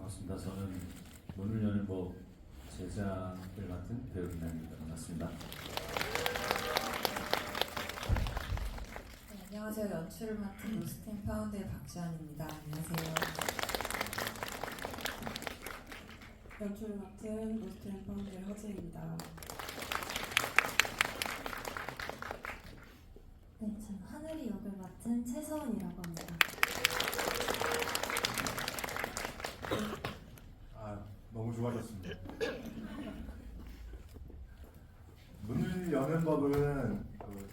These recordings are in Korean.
반갑습니다. 저는 문을 여는 법 제작을 맡은 배우 김남입니다. 반갑습니다. 네, 안녕하세요. 연출을 맡은 로스트 파운드의 박지환입니다. 안녕하세요. 연출을 맡은 로스트 앤 파운드의 허재입니다. 네, 저는 하늘이 역을 맡은 최서원이라고 합니다. 너무 좋아졌습니다. 문을 여는 법은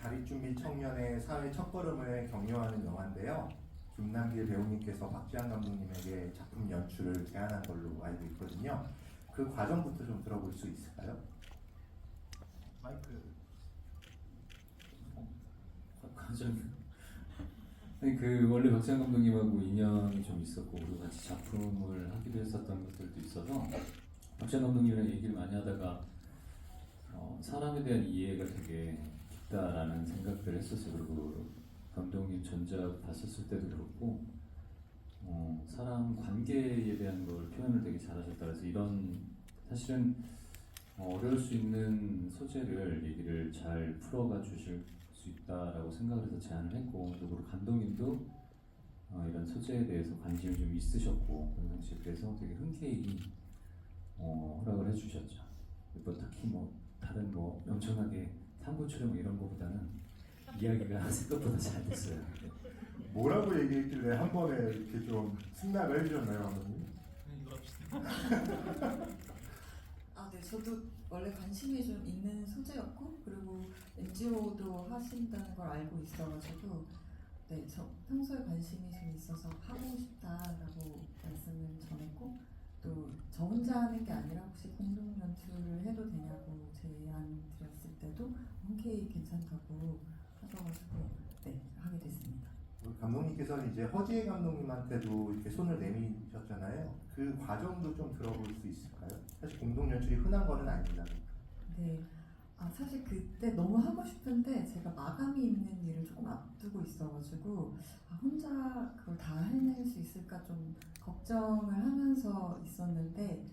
자립준비 청년의 사회 첫걸음을 격려하는 영화인데요. 김남길 배우님께서 박지환 감독님에게 작품 연출을 제안한 걸로 알고 있거든요. 그 과정부터 좀 들어볼 수 있을까요? 마이크. 과정. 원래 박지환 감독님하고 인연이 좀 있었고 그리고 같이 작품을 하기도 했었던 것들도 있어서 박지환 감독님이랑 얘기를 많이 하다가 사람에 대한 이해가 되게 깊다라는 생각들을 했었어요. 그리고 감독님 전작 봤었을 때도 그렇고 사람 관계에 대한 걸 표현을 되게 잘하셨다. 그래서 이런 사실은 어려울 수 있는 소재를 얘기를 잘 풀어가 주실 수 있다라고 생각을 해서 제안을 했고, 그리고 감독님도 이런 소재에 대해서 관심이 좀 있으셨고 그래서 되게 흔쾌히 허락을 해주셨죠. 뭐 특히 다른 엄청나게 삼부 촬영 이런 거보다는 이야기가 생각보다 잘 됐어요. 뭐라고 얘기했길래 한 번에 이렇게 좀 승낙을 해주셨나요, 감독님? 네, 저도 원래 관심이 좀 있는 소재였고, 그리고 NGO도 하신다는 걸 알고 있어가지고, 네, 저 평소에 관심이 좀 있어서 하고 싶다라고 말씀을 전했고, 또 저 혼자 하는 게 아니라 혹시 공동 연출을 해도 되냐고 제안 드렸을 때도 흔쾌히 괜찮다고 하셔가지고, 네, 하게 됐습니다. 우리 감독님께서는 이제 허지혜 감독님한테도 이렇게 손을 내미셨잖아요. 그 과정도 좀 들어볼 수 있을까요? 사실 공동 연출이 흔한 거는 아닙니다. 네. 사실 그때 너무 하고 싶은데 제가 마감이 있는 일을 조금 앞두고 있어가지고 혼자 그걸 다 해낼 수 있을까 좀 걱정을 하면서 있었는데,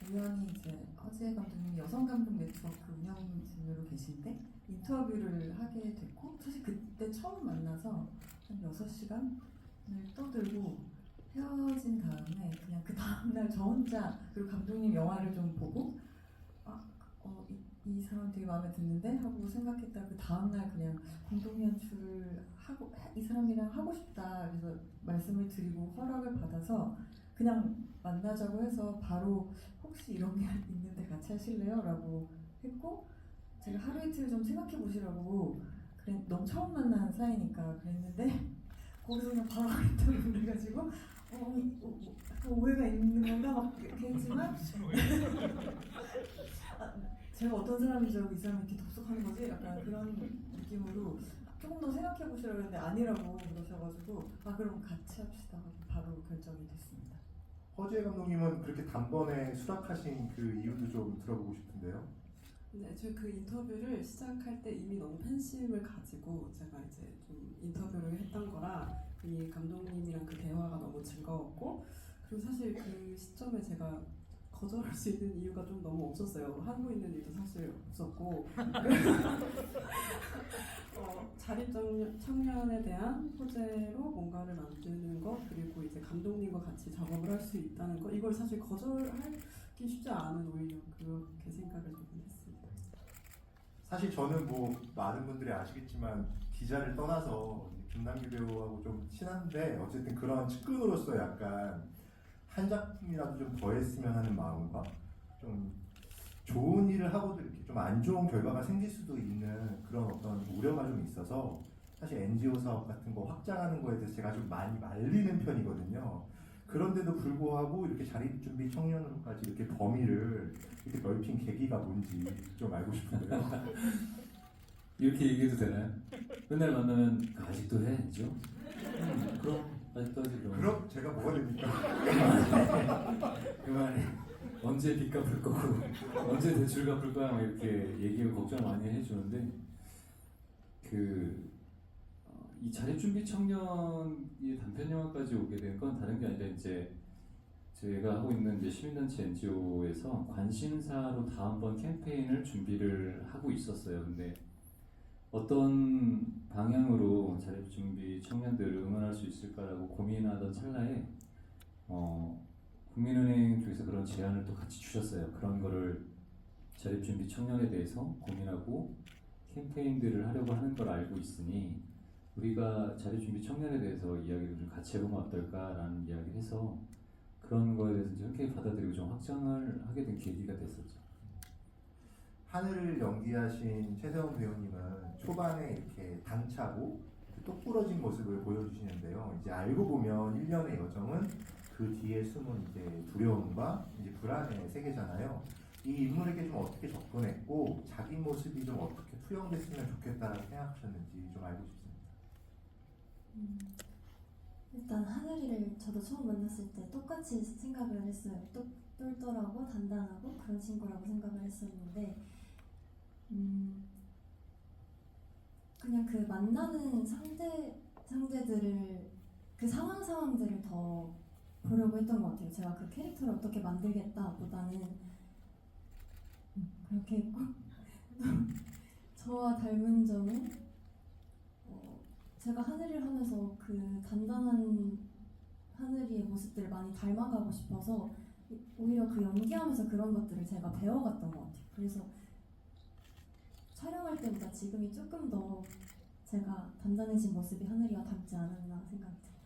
우연히 이제 허지혜 감독님이 여성 감독 네트워크 운영진으로 계신데 인터뷰를 하게 됐고, 사실 그때 처음 만나서 한 6시간을 떠들고 헤어진 다음에 그냥 그 다음날 저 혼자, 그리고 감독님 영화를 좀 보고 이 사람 되게 마음에 드는데 하고 생각했다. 그 다음날 그냥 공동 연출을 하고 이 사람이랑 하고 싶다. 그래서 말씀을 드리고 허락을 받아서 그냥 만나자고 해서 바로 혹시 이런 게 있는데 같이 하실래요? 라고 했고, 제가 하루 이틀 좀 생각해 보시라고 너무 처음 만난 사이니까 그랬는데 거기서 그냥 바로 하겠다고 그래가지고 약간 오해가 있는 건가 막 이렇게 했지만 제가 어떤 사람인지 알고 이 사람이 이렇게 접속하는 거지? 약간 그런 느낌으로 조금 더 생각해 보시라고 했는데 아니라고 그러셔가지고 그럼 같이 합시다 하고 바로 결정이 됐습니다. 허지혜 감독님은 그렇게 단번에 수락하신 그 이유도 좀 들어보고 싶은데요. 네, 저 그 인터뷰를 시작할 때 이미 너무 팬심을 가지고 제가 이제 좀 인터뷰를 했던 거라 이 감독님이랑 그 대화가 너무 즐거웠고, 그리고 사실 그 시점에 제가 거절할 수 있는 이유가 좀 너무 없었어요. 하고 있는 일도 사실 없었고 자립 청년에 대한 소재로 뭔가를 만드는 것, 그리고 이제 감독님과 같이 작업을 할 수 있다는 것, 이걸 사실 거절하기 쉽지 않은, 오히려 그렇게 생각을 좀 했습니다. 사실 저는 많은 분들이 아시겠지만 기자를 떠나서 김남길 배우하고 좀 친한데, 어쨌든 그런 측근으로서 약간 한 작품이라도 좀 더 했으면 하는 마음과 좀 좋은 일을 하고도 이렇게 좀 안 좋은 결과가 생길 수도 있는 그런 어떤 우려가 좀 있어서, 사실 NGO 사업 같은 거 확장하는 거에 대해서 제가 좀 많이 말리는 편이거든요. 그런데도 불구하고 이렇게 자립준비 청년으로까지 이렇게 범위를 이렇게 넓힌 계기가 뭔지 좀 알고 싶은데요. 이렇게 얘기해도 되나요? 맨날 만나면 아직도 해? 그죠? 그럼 아직도 하지 그럼. 그럼 제가 뭐가 됩니까? 그만해. 언제 빚 갚을 거고 언제 대출 갚을 거야 막 이렇게 얘기를 걱정 많이 해주는데, 이 자립준비 청년이 단편 영화까지 오게 된 건 다른 게 아니라 이제 제가 하고 있는 이제 시민단체 NGO에서 관심사로 다음번 캠페인을 준비를 하고 있었어요. 근데 어떤 방향으로 자립준비 청년들을 응원할 수 있을까라고 고민하던 찰나에 국민은행 쪽에서 그런 제안을 또 같이 주셨어요. 그런 거를 자립준비 청년에 대해서 고민하고 캠페인들을 하려고 하는 걸 알고 있으니 우리가 자립준비 청년에 대해서 이야기를 좀 같이 해보면 어떨까라는 이야기를 해서 그런 거에 대해서 이제 흔쾌히 받아들이고 좀 확장을 하게 된 계기가 됐었죠. 하늘을 연기하신 최세원 배우님은 초반에 이렇게 당차고 똑부러진 모습을 보여주시는데요. 이제 알고 보면 1년의 여정은 그 뒤에 숨은 이제 두려움과 이제 불안의 세계잖아요. 이 인물에게 좀 어떻게 접근했고 자기 모습이 좀 어떻게 투영됐으면 좋겠다라고 생각하셨는지 좀 알고 싶습니다. 일단 하늘이를 저도 처음 만났을 때 똑같이 생각을 했어요. 똘똘하고 단단하고 그런 친구라고 생각을 했었는데 그냥 그 만나는 상대들을 그 상황들을 더 보려고 했던 것 같아요. 제가 그 캐릭터를 어떻게 만들겠다 보다는 그렇게 했고 저와 닮은 점은 제가 하늘이를 하면서 그 단단한 하늘이의 모습들을 많이 닮아가고 싶어서 오히려 그 연기하면서 그런 것들을 제가 배워갔던 것 같아요. 그래서 촬영할 때보다 지금이 조금 더 제가 단단해진 모습이 하늘이와 닮지 않았나 생각이 듭니다.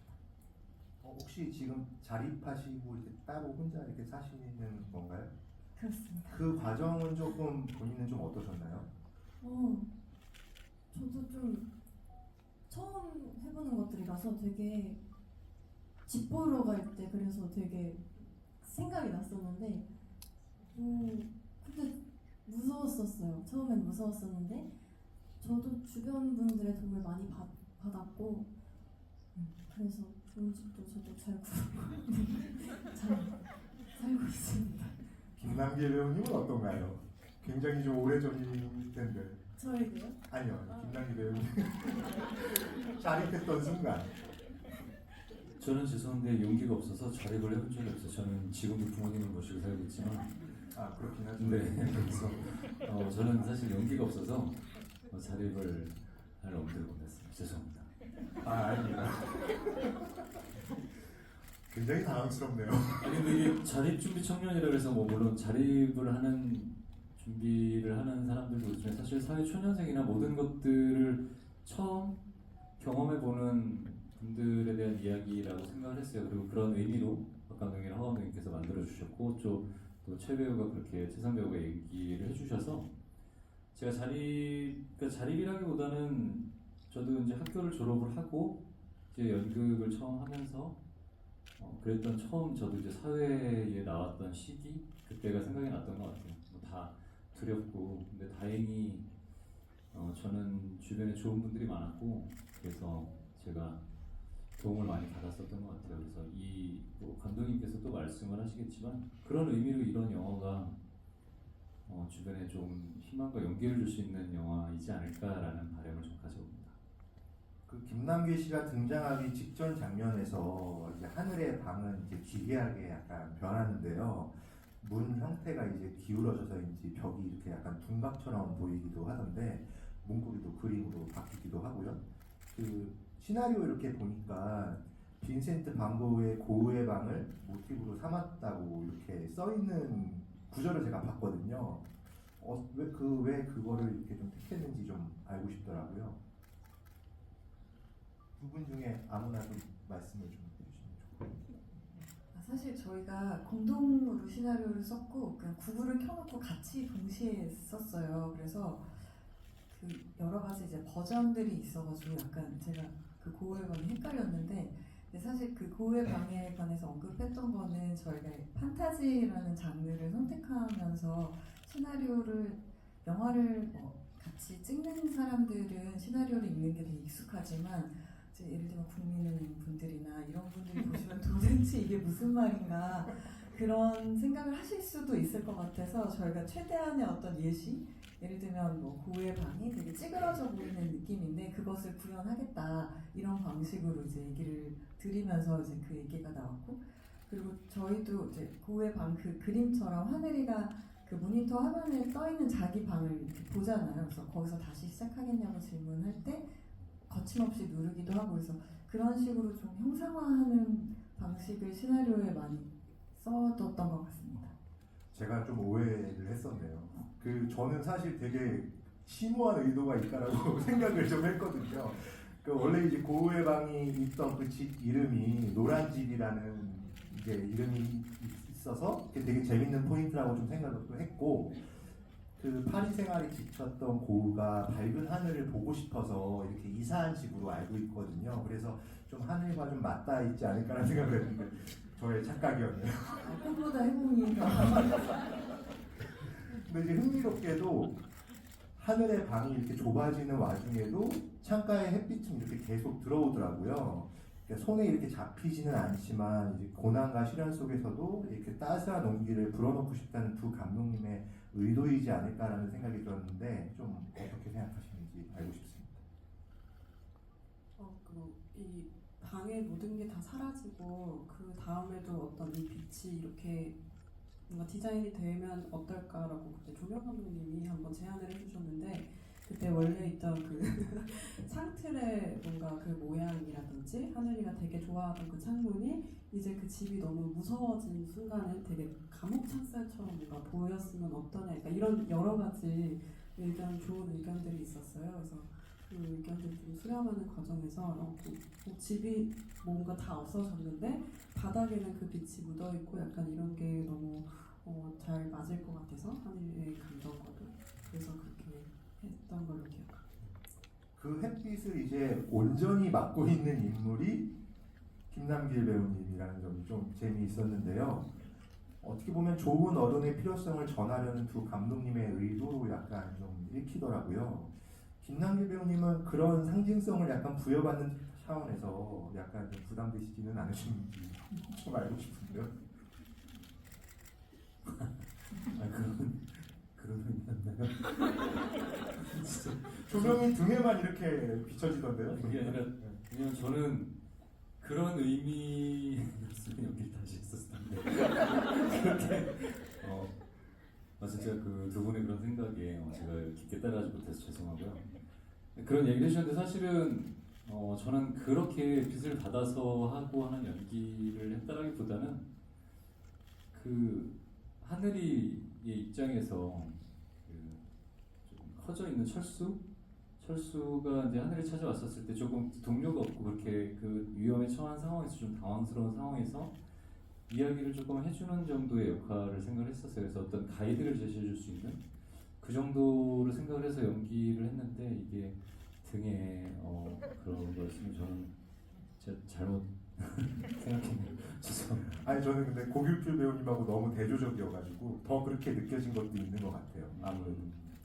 혹시 지금 자립하시고 이렇게 따로 혼자 이렇게 사시는 건가요? 그렇습니다. 그 과정은 조금 본인은 좀 어떠셨나요? 저도 좀 처음 해보는 것들이라서 되게 집 보러 갈 때 그래서 되게 생각이 났었는데 근데 무서웠었어요. 처음엔 무서웠었는데 저도 주변 분들의 도움을 많이 받았고 그래서 좋은 집도 저도 잘 구하고 잘 살고 있습니다. 김남길 배우님은 어떤가요? 굉장히 좀 오래전일 텐데. 저에게요? 아니요, 김남길 배우님 자립했던 순간. 저는 죄송한데 용기가 없어서 자립을 해본 적이 없어요. 저는 지금도 부모님을 모시고 살고 있지만 그렇긴 하죠. 네, 그래서 저는 사실 용기가 없어서 자립을 할 엄두를 못 냈습니다. 죄송합니다. 아닙니다. 굉장히 당황스럽네요. 아니 근데 이게 자립준비 청년이라 그래서 뭐 물론 자립을 하는 준비를 하는 사람들도 있지만 사실 사회 초년생이나 모든 것들을 처음 경험해보는 분들에 대한 이야기라고 생각을 했어요. 그리고 그런 의미로 박 감독이랑 허 감독님께서 만들어주셨고 또 최 배우가 그렇게 최선 배우가 얘기를 해주셔서 제가 자립이라기보다는 저도 이제 학교를 졸업을 하고 이제 연극을 처음 하면서 그랬던 처음 저도 이제 사회에 나왔던 시기 그때가 생각이 났던 것 같아요. 다 두렵고 근데 다행히 저는 주변에 좋은 분들이 많았고 그래서 제가 도움을 많이 받았었던 것 같아요. 그래서 뭐 감독님께서 또 말씀을 하시겠지만 그런 의미로 이런 영화가 주변에 좀 희망과 용기를 줄 수 있는 영화이지 않을까라는 바람을 좀 가져옵니다. 그 김남길 씨가 등장하기 직전 장면에서 이제 하늘의 방은 이제 기괴하게 약간 변하는데요. 문 형태가 이제 기울어져서인지 벽이 이렇게 약간 둔박처럼 보이기도 하던데 문구리도 그림으로 바뀌기도 하고요. 그 시나리오 이렇게 보니까 빈센트 반 고흐의 고흐의 방을 모티브로 삼았다고 이렇게 써 있는 구절을 제가 봤거든요. 왜 그거를 이렇게 좀 택했는지 좀 알고 싶더라고요. 두 분 중에 아무나 좀 말씀을 좀 해주시면 좋겠습니다. 사실 저희가 공동으로 시나리오를 썼고 그냥 구글을 켜놓고 같이 동시에 썼어요. 그래서 그 여러 가지 이제 버전들이 있어가지고 약간 제가 그 고흐의 방이 헷갈렸는데 근데 사실 그 고흐의 방에 관해서 언급했던 거는 저희가 판타지라는 장르를 선택하면서 영화를 같이 찍는 사람들은 시나리오를 읽는 게 되게 익숙하지만 이제 예를 들면 국민은행 분들이나 이런 분들이 보시면 도대체 이게 무슨 말인가 그런 생각을 하실 수도 있을 것 같아서 저희가 최대한의 어떤 예시 예를 들면 뭐 고흐의 방이 되게 찌그러져 보이는 느낌인데 그것을 구현하겠다 이런 방식으로 이제 얘기를 드리면서 이제 그 얘기가 나왔고 그리고 저희도 이제 고의 방 그 그림처럼 하늘이가 그 모니터 화면에 떠 있는 자기 방을 이렇게 보잖아요. 그래서 거기서 다시 시작하겠냐고 질문할 때 거침없이 누르기도 하고 그래서 그런 식으로 좀 형상화하는 방식을 시나리오에 많이 써뒀던 것 같습니다. 제가 좀 오해를 했었네요. 저는 사실 되게 심오한 의도가 있다라고 생각을 좀 했거든요. 원래 이제 고우의 방이 있던 그 집 이름이 노란 집이라는 이제 이름이 있어서 되게 재밌는 포인트라고 좀 생각을 또 했고, 그 파리 생활이 지쳤던 고우가 밝은 하늘을 보고 싶어서 이렇게 이사한 집으로 알고 있거든요. 그래서 좀 하늘과 좀 맞닿아 있지 않을까라는 생각을 했는데 저의 착각이었네요. 꿈보다 해몽이가 근데 이제 흥미롭게도 하늘의 방이 이렇게 좁아지는 와중에도 창가에 햇빛이 이렇게 계속 들어오더라고요. 그러니까 손에 이렇게 잡히지는 않지만 이제 고난과 시련 속에서도 이렇게 따스한 온기를 불어넣고 싶다는 두 감독님의 의도이지 않을까라는 생각이 들었는데 좀 어떻게 생각하시는지 알고 싶습니다. 이 방의 모든 게 다 사라지고 그 다음에도 어떤 이 빛이 이렇게 뭔가 디자인이 되면 어떨까라고 그때 조명 감독님이 한번 제안을 해주셨는데 그때 원래 있던 그 창틀의 뭔가 그 모양이라든지 하늘이가 되게 좋아하던 그 창문이 이제 그 집이 너무 무서워진 순간에 되게 감옥 창살처럼 뭔가 보였으면 어떠냐, 그러니까 이런 여러 가지 좋은 의견들이 있었어요. 그래서 그 의견들 좀 수렴하는 과정에서 집이 뭔가 다 없어졌는데 바닥에는 그 빛이 묻어 있고 약간 이런 게 너무 잘 맞을 것 같아서 하늘의 감정과도 그래서 그렇게 했던 걸로 기억합니다. 그 햇빛을 이제 온전히 맡고 있는 인물이 김남길 배우님이라는 점이 좀 재미있었는데요. 어떻게 보면 좋은 어른의 필요성을 전하려는 두 감독님의 의도로 약간 좀 읽히더라고요. 김남길 배우님은 그런 상징성을 약간 부여받는 차원에서 약간 좀 부담되시지는 않으신지 좀 알고 싶은데요. 그런 의미였나요? 조명이 등에만 이렇게 비춰지던데요. 그게 아니라 그냥 저는 그런 의미였으면 여기 다시 있었을 텐데 그렇게 진짜 그 두 분의 그런 생각에 제가 깊게 따라하지 못해서 죄송하고요. 그런 얘기를 해주셨는데 사실은 저는 그렇게 빛을 받아서 하고 하는 연기를 했다라기보다는 그 하늘이의 입장에서 좀 커져 있는 철수가 이제 하늘을 찾아왔었을 때 조금 동료가 없고 그렇게 그 위험에 처한 상황에서 좀 당황스러운 상황에서 이야기를 조금 해주는 정도의 역할을 생각을 했었어요. 그래서 어떤 가이드를 제시해줄 수 있는 그 정도를 생각을 해서 연기를 했는데 이게 등에 그런 거였으면 저는 진짜 잘못 생각했네요. 죄송합니다. 아니 저는 근데 고길필 배우님하고 너무 대조적이어가지고 더 그렇게 느껴진 것도 있는 것 같아요. 아무래도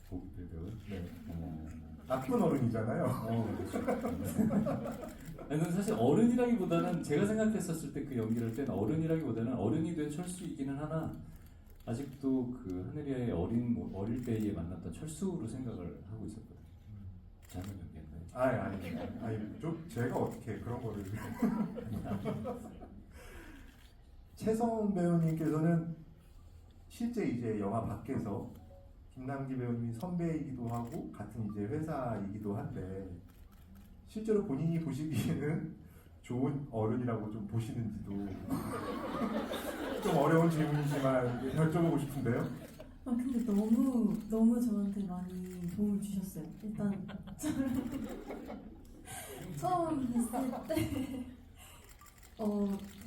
고급필 배우. 네. 나쁜 어른이잖아요. 그렇죠. 저는 사실 어른이라기보다는 제가 생각했었을 때 그 연기를 할 때는 어른이라기보다는 어른이 된 철수이기는 하나 아직도 그 하늘이의 어릴 때에 만났던 철수로 생각을 하고 있었거든요. 잘못 연기했나요? 아니 좀 제가 어떻게 그런 거를 최성훈 배우님께서는 실제 이제 영화 밖에서 김남기 배우님이 선배이기도 하고 같은 이제 회사이기도 한데 실제로 본인이 보시기에는 좋은 어른이라고 좀 보시는지도 좀 어려운 질문이지만 여쭤보고 싶은데요. 근데 너무 저한테 많이 도움을 주셨어요. 일단 저랑 처음 뵀을 때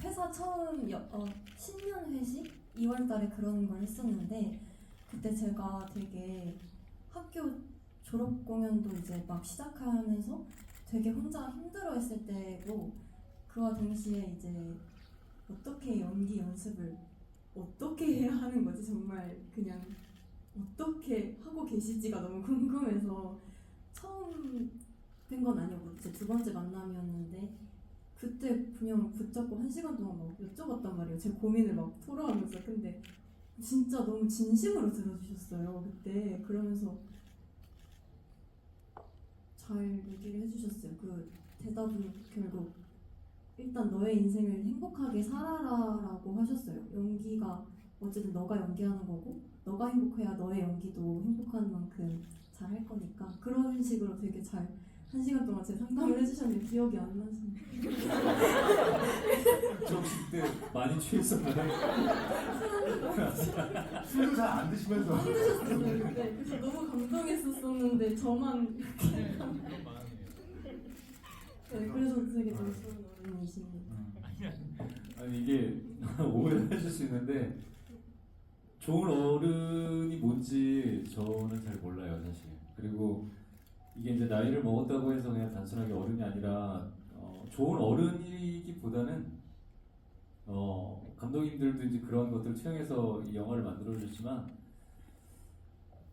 회사 처음 신년 회식 2월달에 그런 걸 했었는데 그때 제가 되게 학교 졸업 공연도 이제 막 시작하면서 되게 혼자 힘들어했을 때고 그와 동시에 이제 어떻게 연기 연습을 어떻게 해야 하는 거지 정말 그냥 어떻게 하고 계실지가 너무 궁금해서 처음 뵌 건 아니었고 이제 두 번째 만남이었는데 그때 그냥 붙잡고 1시간 동안 막 여쭤봤단 말이에요. 제 고민을 막 토로하면서. 근데 진짜 너무 진심으로 들어주셨어요 그때. 그러면서 잘 얘기를 해주셨어요. 그 대답은 결국 일단 너의 인생을 행복하게 살아라라고 하셨어요. 연기가 어쨌든 너가 연기하는 거고 너가 행복해야 너의 연기도 행복한 만큼 잘 할 거니까 그런 식으로 되게 잘 1시간 동안 제 상담을 해주셨는데 기억이 안 나서 저 혹시 그때 많이 취했었나요? 술도 잘 안 드시면서 힘드셨어요 그때. 그래서 너무 감동했었었는데 저만 네, 그래서 되게 좀 좋은 어른이십니다. 아니 이게 오해하실 수 있는데 좋은 어른이 뭔지 저는 잘 몰라요 사실. 그리고 이게 이제 나이를 먹었다고 해서 그냥 단순하게 어른이 아니라 좋은 어른이기보다는 감독님들도 이제 그런 것들을 투영해서 이 영화를 만들어 주셨지만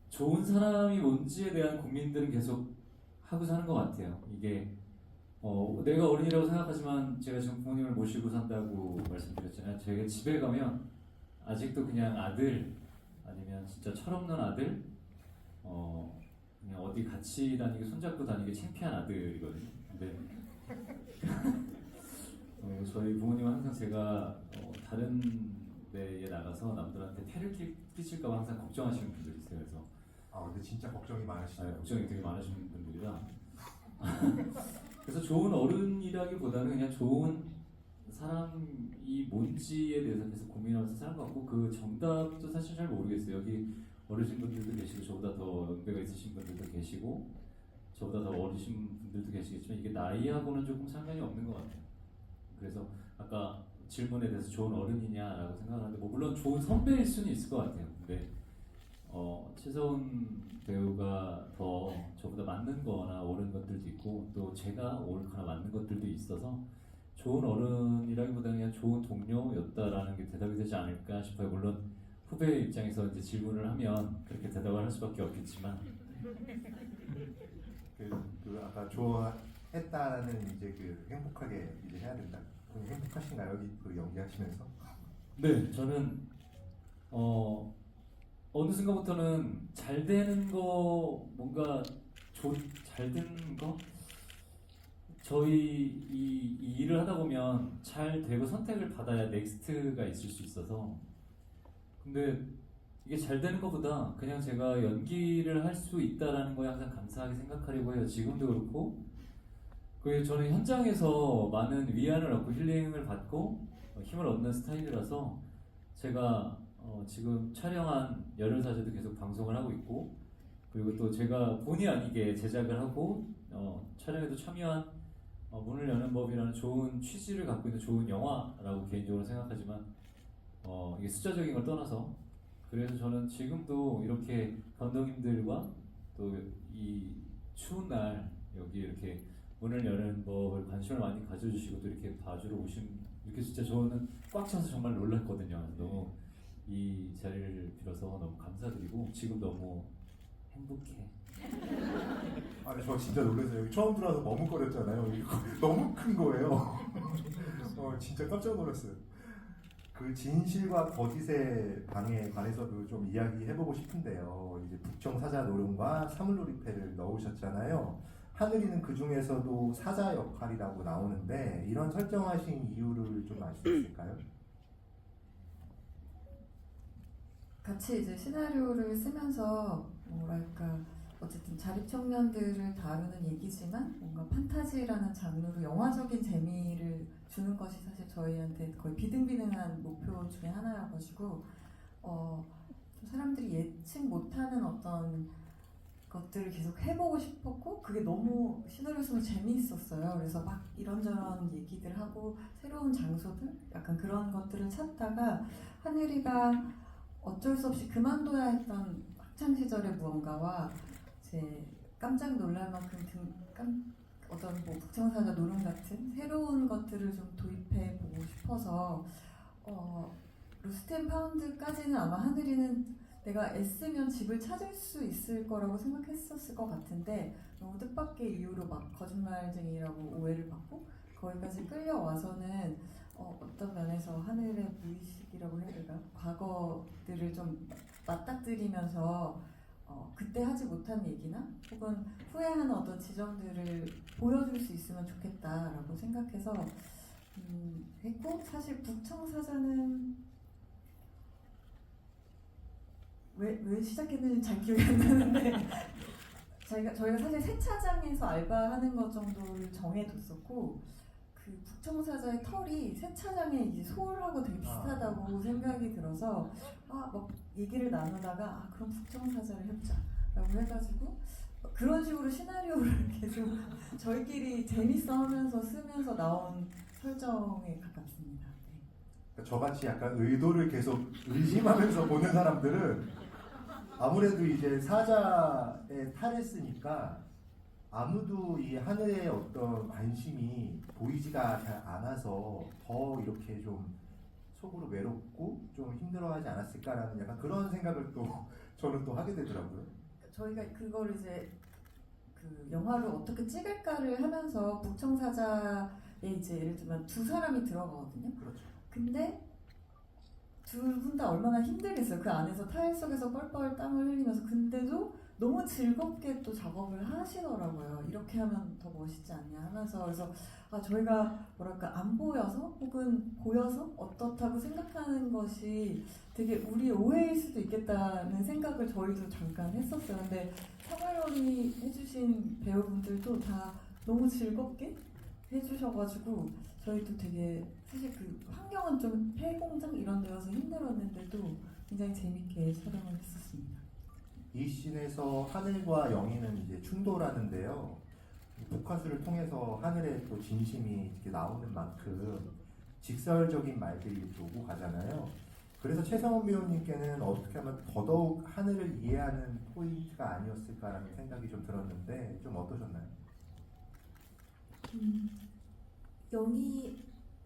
좋은 사람이 뭔지에 대한 고민들은 계속 하고 사는 것 같아요. 이게 내가 어른이라고 생각하지만 제가 지금 부모님을 모시고 산다고 말씀드렸잖아요. 제가 집에 가면 아직도 그냥 아들 아니면 진짜 철없는 아들 그냥 어디 같이 다니기 손잡고 다니기 창피한 아들이거든요. 근데 저희 부모님은 항상 제가 다른 데에 나가서 남들한테 폐를 끼칠까봐 항상 걱정하시는 분들이 있어요. 그래서 근데 진짜 걱정이 많으시네요. 걱정이 되게 많으신 분들이라 그래서 좋은 어른이라기보다는 그냥 좋은 사람이 뭔지에 대해서 계속 고민하면서 사는 것 같고 그 정답도 사실 잘 모르겠어요. 여기 어르신 분들도 계시고 저보다 더 연배가 있으신 분들도 계시고 저보다 더 어리신 분들도 계시겠지만 이게 나이하고는 조금 상관이 없는 것 같아요. 그래서 아까 질문에 대해서 좋은 어른이냐라고 생각하는데 뭐 물론 좋은 선배일 수는 있을 것 같아요. 근데 최서훈 배우가 더 저보다 맞는 거나 옳은 것들도 있고 또 제가 옳거나 맞는 것들도 있어서 좋은 어른이라기보다 그냥 좋은 동료였다라는 게 대답이 되지 않을까 싶어요. 물론 후배 입장에서 이제 질문을 하면 그렇게 대답을 할 수밖에 없겠지만 그 아까 좋아했다는 이제 그 행복하게 이제 해야 된다. 그럼 행복하신가요? 그 연기하시면서? 네, 저는 어느 순간부터는 잘 되는 거 뭔가 잘 되는 거 저희 이 일을 하다 보면 잘 되고 선택을 받아야 넥스트가 있을 수 있어서 근데 이게 잘 되는 것보다 그냥 제가 연기를 할 수 있다라는 거에 항상 감사하게 생각하려고 해요. 지금도 그렇고 그 저는 현장에서 많은 위안을 얻고 힐링을 받고 힘을 얻는 스타일이라서 제가 지금 촬영한 열혈사제도 계속 방송을 하고 있고 그리고 또 제가 본의 아니게 제작을 하고 촬영에도 참여한 문을 여는 법이라는 좋은 취지를 갖고 있는 좋은 영화라고 개인적으로 생각하지만 이게 숫자적인 걸 떠나서 그래서 저는 지금도 이렇게 감독님들과 또 이 추운 날 여기 이렇게 문을 여는 법을 관심을 많이 가져주시고 또 이렇게 봐주러 오신 이렇게 진짜 저는 꽉 차서 정말 놀랐거든요. 너무 이 자리를 빌어서 너무 감사드리고 지금 너무 행복해. 아니 저 진짜 놀라서 여기 처음 들어와서 머뭇거렸잖아요. 이거 너무 큰 거예요. 진짜 깜짝 놀랐어요. 그 진실과 거짓의 방에 관해서도 좀 이야기해보고 싶은데요. 이제 북청 사자 노름과 사물놀이패를 넣으셨잖아요. 하늘이는 그 중에서도 사자 역할이라고 나오는데 이런 설정하신 이유를 좀 알 수 있을까요? 같이 이제 시나리오를 쓰면서 뭐랄까 어쨌든 자립 청년들을 다루는 얘기지만 뭔가 판타지라는 장르로 영화적인 재미를 주는 것이 사실 저희한테 거의 비등비등한 목표 중에 하나여가지고 좀 사람들이 예측 못하는 어떤 것들을 계속 해보고 싶었고 그게 너무 시나리오 쓰면 재미있었어요. 그래서 막 이런저런 얘기들 하고 새로운 장소들 약간 그런 것들을 찾다가 하늘이가 어쩔 수 없이 그만둬야 했던 학창 시절의 무언가와 제 깜짝 놀랄 만큼 어떤 뭐 북청사자 노름 같은 새로운 것들을 좀 도입해 보고 싶어서 로스트 앤 파운드까지는 아마 하늘이는 내가 애쓰면 집을 찾을 수 있을 거라고 생각했었을 것 같은데 너무 뜻밖의 이유로 막 거짓말쟁이라고 오해를 받고 거기까지 끌려와서는 어떤 면에서 하늘의 무의식이라고 해야 될까? 과거들을 좀 맞닥뜨리면서 그때 하지 못한 얘기나 혹은 후회하는 어떤 지점들을 보여줄 수 있으면 좋겠다라고 생각해서 했고 사실 북청사자는 왜 시작했는지 잘 기억이 안 나는데 저희가 사실 세차장에서 알바하는 것 정도를 정해뒀었고 그 북청사자의 털이 세차장의 이제 소울하고 되게 비슷하다고 생각이 들어서 막 얘기를 나누다가 그럼 북청사자를 해보자라고 해가지고 그런 식으로 시나리오를 계속 저희끼리 재밌어 하면서 쓰면서 나온 설정에 가깝습니다. 네. 저같이 약간 의도를 계속 의심하면서 보는 사람들은 아무래도 이제 사자의 탈을 쓰니까 아무도 이 하늘의 어떤 관심이 보이지가 잘 않아서 더 이렇게 좀 속으로 외롭고 좀 힘들어하지 않았을까라는 약간 그런 생각을 또 저는 또 하게 되더라고요. 저희가 그걸 이제 그 영화를 어떻게 찍을까를 하면서 북청사자에 이제 예를 들면 두 사람이 들어가거든요. 그렇죠. 근데 둘 분 다 얼마나 힘들겠어요. 그 안에서 타일 속에서 뻘뻘 땀을 흘리면서 근데도 너무 즐겁게 또 작업을 하시더라고요. 이렇게 하면 더 멋있지 않냐 하면서 그래서 저희가 뭐랄까 안 보여서 혹은 보여서 어떻다고 생각하는 것이 되게 우리 오해일 수도 있겠다는 생각을 저희도 잠깐 했었어요. 근데 사마리온이 해주신 배우분들도 다 너무 즐겁게 해주셔가지고 저희도 되게 사실 그 환경은 좀 폐공장 이런 데여서 힘들었는데도 굉장히 재밌게 촬영을 했었습니다. 이 씬에서 하늘과 영희는 이제 충돌하는데요. 복화술을 통해서 하늘의 또 진심이 이렇게 나오는 만큼 직설적인 말들이 이렇게 오고 가잖아요. 그래서 최성원 배우님께는 어떻게 하면 더더욱 하늘을 이해하는 포인트가 아니었을까라는 생각이 좀 들었는데 좀 어떠셨나요?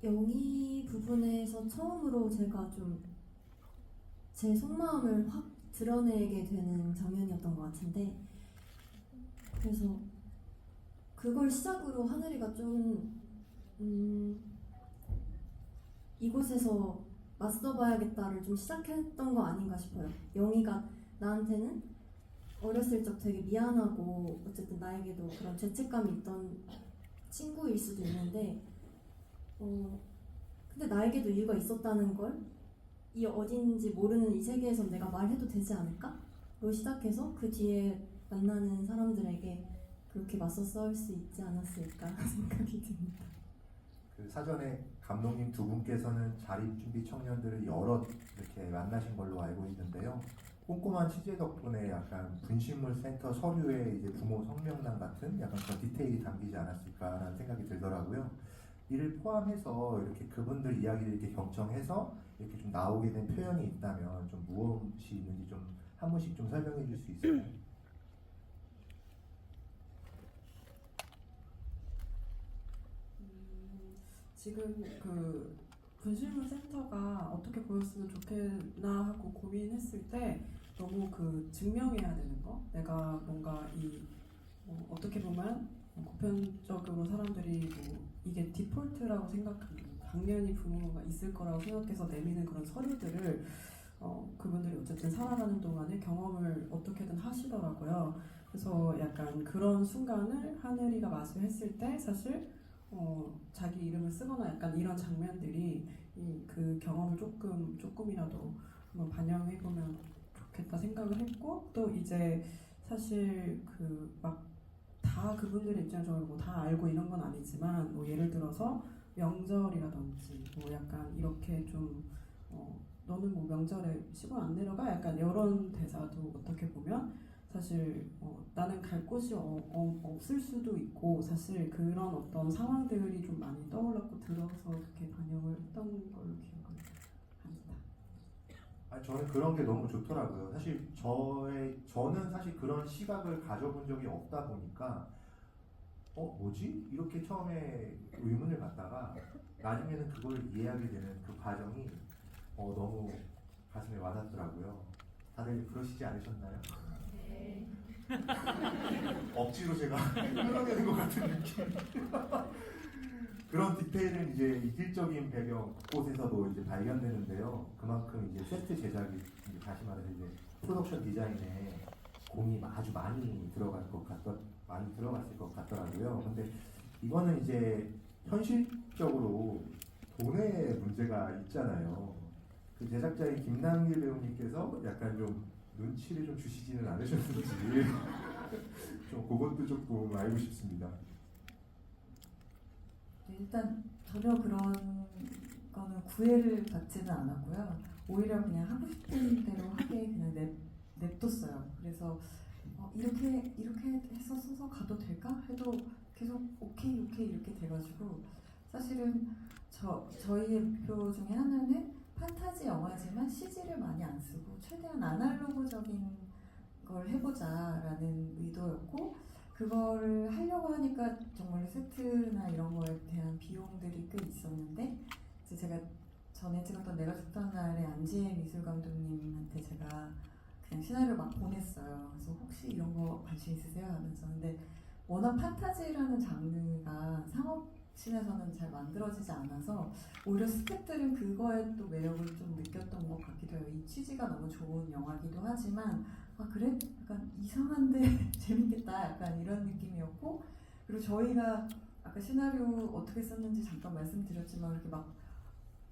영희 부분에서 처음으로 제가 좀 제 속마음을 확 드러내게 되는 장면이었던 것 같은데 그래서 그걸 시작으로 하늘이가 좀 이곳에서 맞서봐야겠다를 좀 시작했던 거 아닌가 싶어요. 영희가 나한테는 어렸을 적 되게 미안하고 어쨌든 나에게도 그런 죄책감이 있던 친구일 수도 있는데 근데 나에게도 이유가 있었다는 걸 이 어딘지 모르는 이 세계에서 내가 말해도 되지 않을까? 로 시작해서 그 뒤에 만나는 사람들에게 그렇게 맞서 싸울 수 있지 않았을까 생각이 듭니다. 그 사전에 감독님 두 분께서는 자립준비 청년들을 여럿 이렇게 만나신 걸로 알고 있는데요. 꼼꼼한 취재 덕분에 약간 분실물 센터 서류에 이제 부모 성명란 같은 약간 그런 디테일이 담기지 않았을까라는 생각이 들더라고요. 이를 포함해서 이렇게 그분들 이야기를 이렇게 경청해서 이렇게 좀 나오게 된 표현이 있다면 좀 무엇이 있는지 좀 한 분씩 좀 설명해 줄 수 있을까요? 지금 그 분실물 센터가 어떻게 보였으면 좋겠나 하고 고민했을 때 너무 그 증명해야 되는 거 내가 뭔가 어떻게 보면 보편적으로 사람들이 이게 디폴트라고 생각하는 당연히 부모가 있을 거라고 생각해서 내미는 그런 서류들을 그분들이 어쨌든 살아가는 동안에 경험을 어떻게든 하시더라고요. 그래서 약간 그런 순간을 하늘이가 마주했을 때 사실 자기 이름을 쓰거나 약간 이런 장면들이 그 경험을 조금이라도 한번 반영해보면 좋겠다 생각을 했고 또 이제 사실 다 그분들의 입장적으로 다 알고 이런 건 아니지만 예를 들어서 명절이라든지 약간 이렇게 좀 너는 명절에 시골 안 내려가? 약간 이런 대사도 어떻게 보면 사실 나는 갈 곳이 없을 수도 있고 사실 그런 어떤 상황들이 좀 많이 떠올랐고 들어서 그렇게 반영을 했던 걸로 기억을 합니다. 저는 그런 게 너무 좋더라고요. 사실 저는 사실 그런 시각을 가져본 적이 없다 보니까 뭐지? 이렇게 처음에 의문을 갖다가 나중에는 그걸 이해하게 되는 그 과정이 너무 가슴에 와닿더라고요. 다들 그러시지 않으셨나요? 네. 억지로 제가 끌어내는 것 같은 느낌. 그런 디테일은 이제 이질적인 배경 곳곳에서도 이제 발견되는데요. 그만큼 이제 세트 제작이 이제 다시 말해서 이제 프로덕션 디자인에 공이 아주 많이 들어갔을 것 같더라고요. 근데 이거는 이제 현실적으로 돈의 문제가 있잖아요. 그 제작자인 김남길 배우님께서 약간 좀 눈치를 좀 주시지는 않으셨는지 좀 그것도 조금 알고 싶습니다. 네, 일단 전혀 그런 거는 구애를 받지는 않았고요. 오히려 그냥 하고 싶은 대로 하게 그냥 냅뒀어요. 그래서 이렇게 해서 써서 가도 될까? 해도 계속 오케이 이렇게 돼가지고 사실은 저희의 목표 중에 하나는 판타지 영화지만 CG를 많이 안 쓰고 최대한 아날로그적인 걸 해보자라는 의도였고 그거를 하려고 하니까 정말 세트나 이런 거에 대한 비용들이 꽤 있었는데 이제 제가 전에 찍었던 내가 죽던 날에 안지혜 미술 감독님한테 제가 그냥 시나리오 막 보냈어요. 그래서 혹시 이런 거 관심 있으세요? 하면서 근데 워낙 판타지라는 장르가 상업씬에서는 잘 만들어지지 않아서 오히려 스태프들은 그거에 또 매력을 좀 느꼈던 것 같기도 해요. 이 취지가 너무 좋은 영화기도 하지만 아 그래? 약간 이상한데 재밌겠다 약간 이런 느낌이었고 그리고 저희가 아까 시나리오 어떻게 썼는지 잠깐 말씀드렸지만 이렇게 막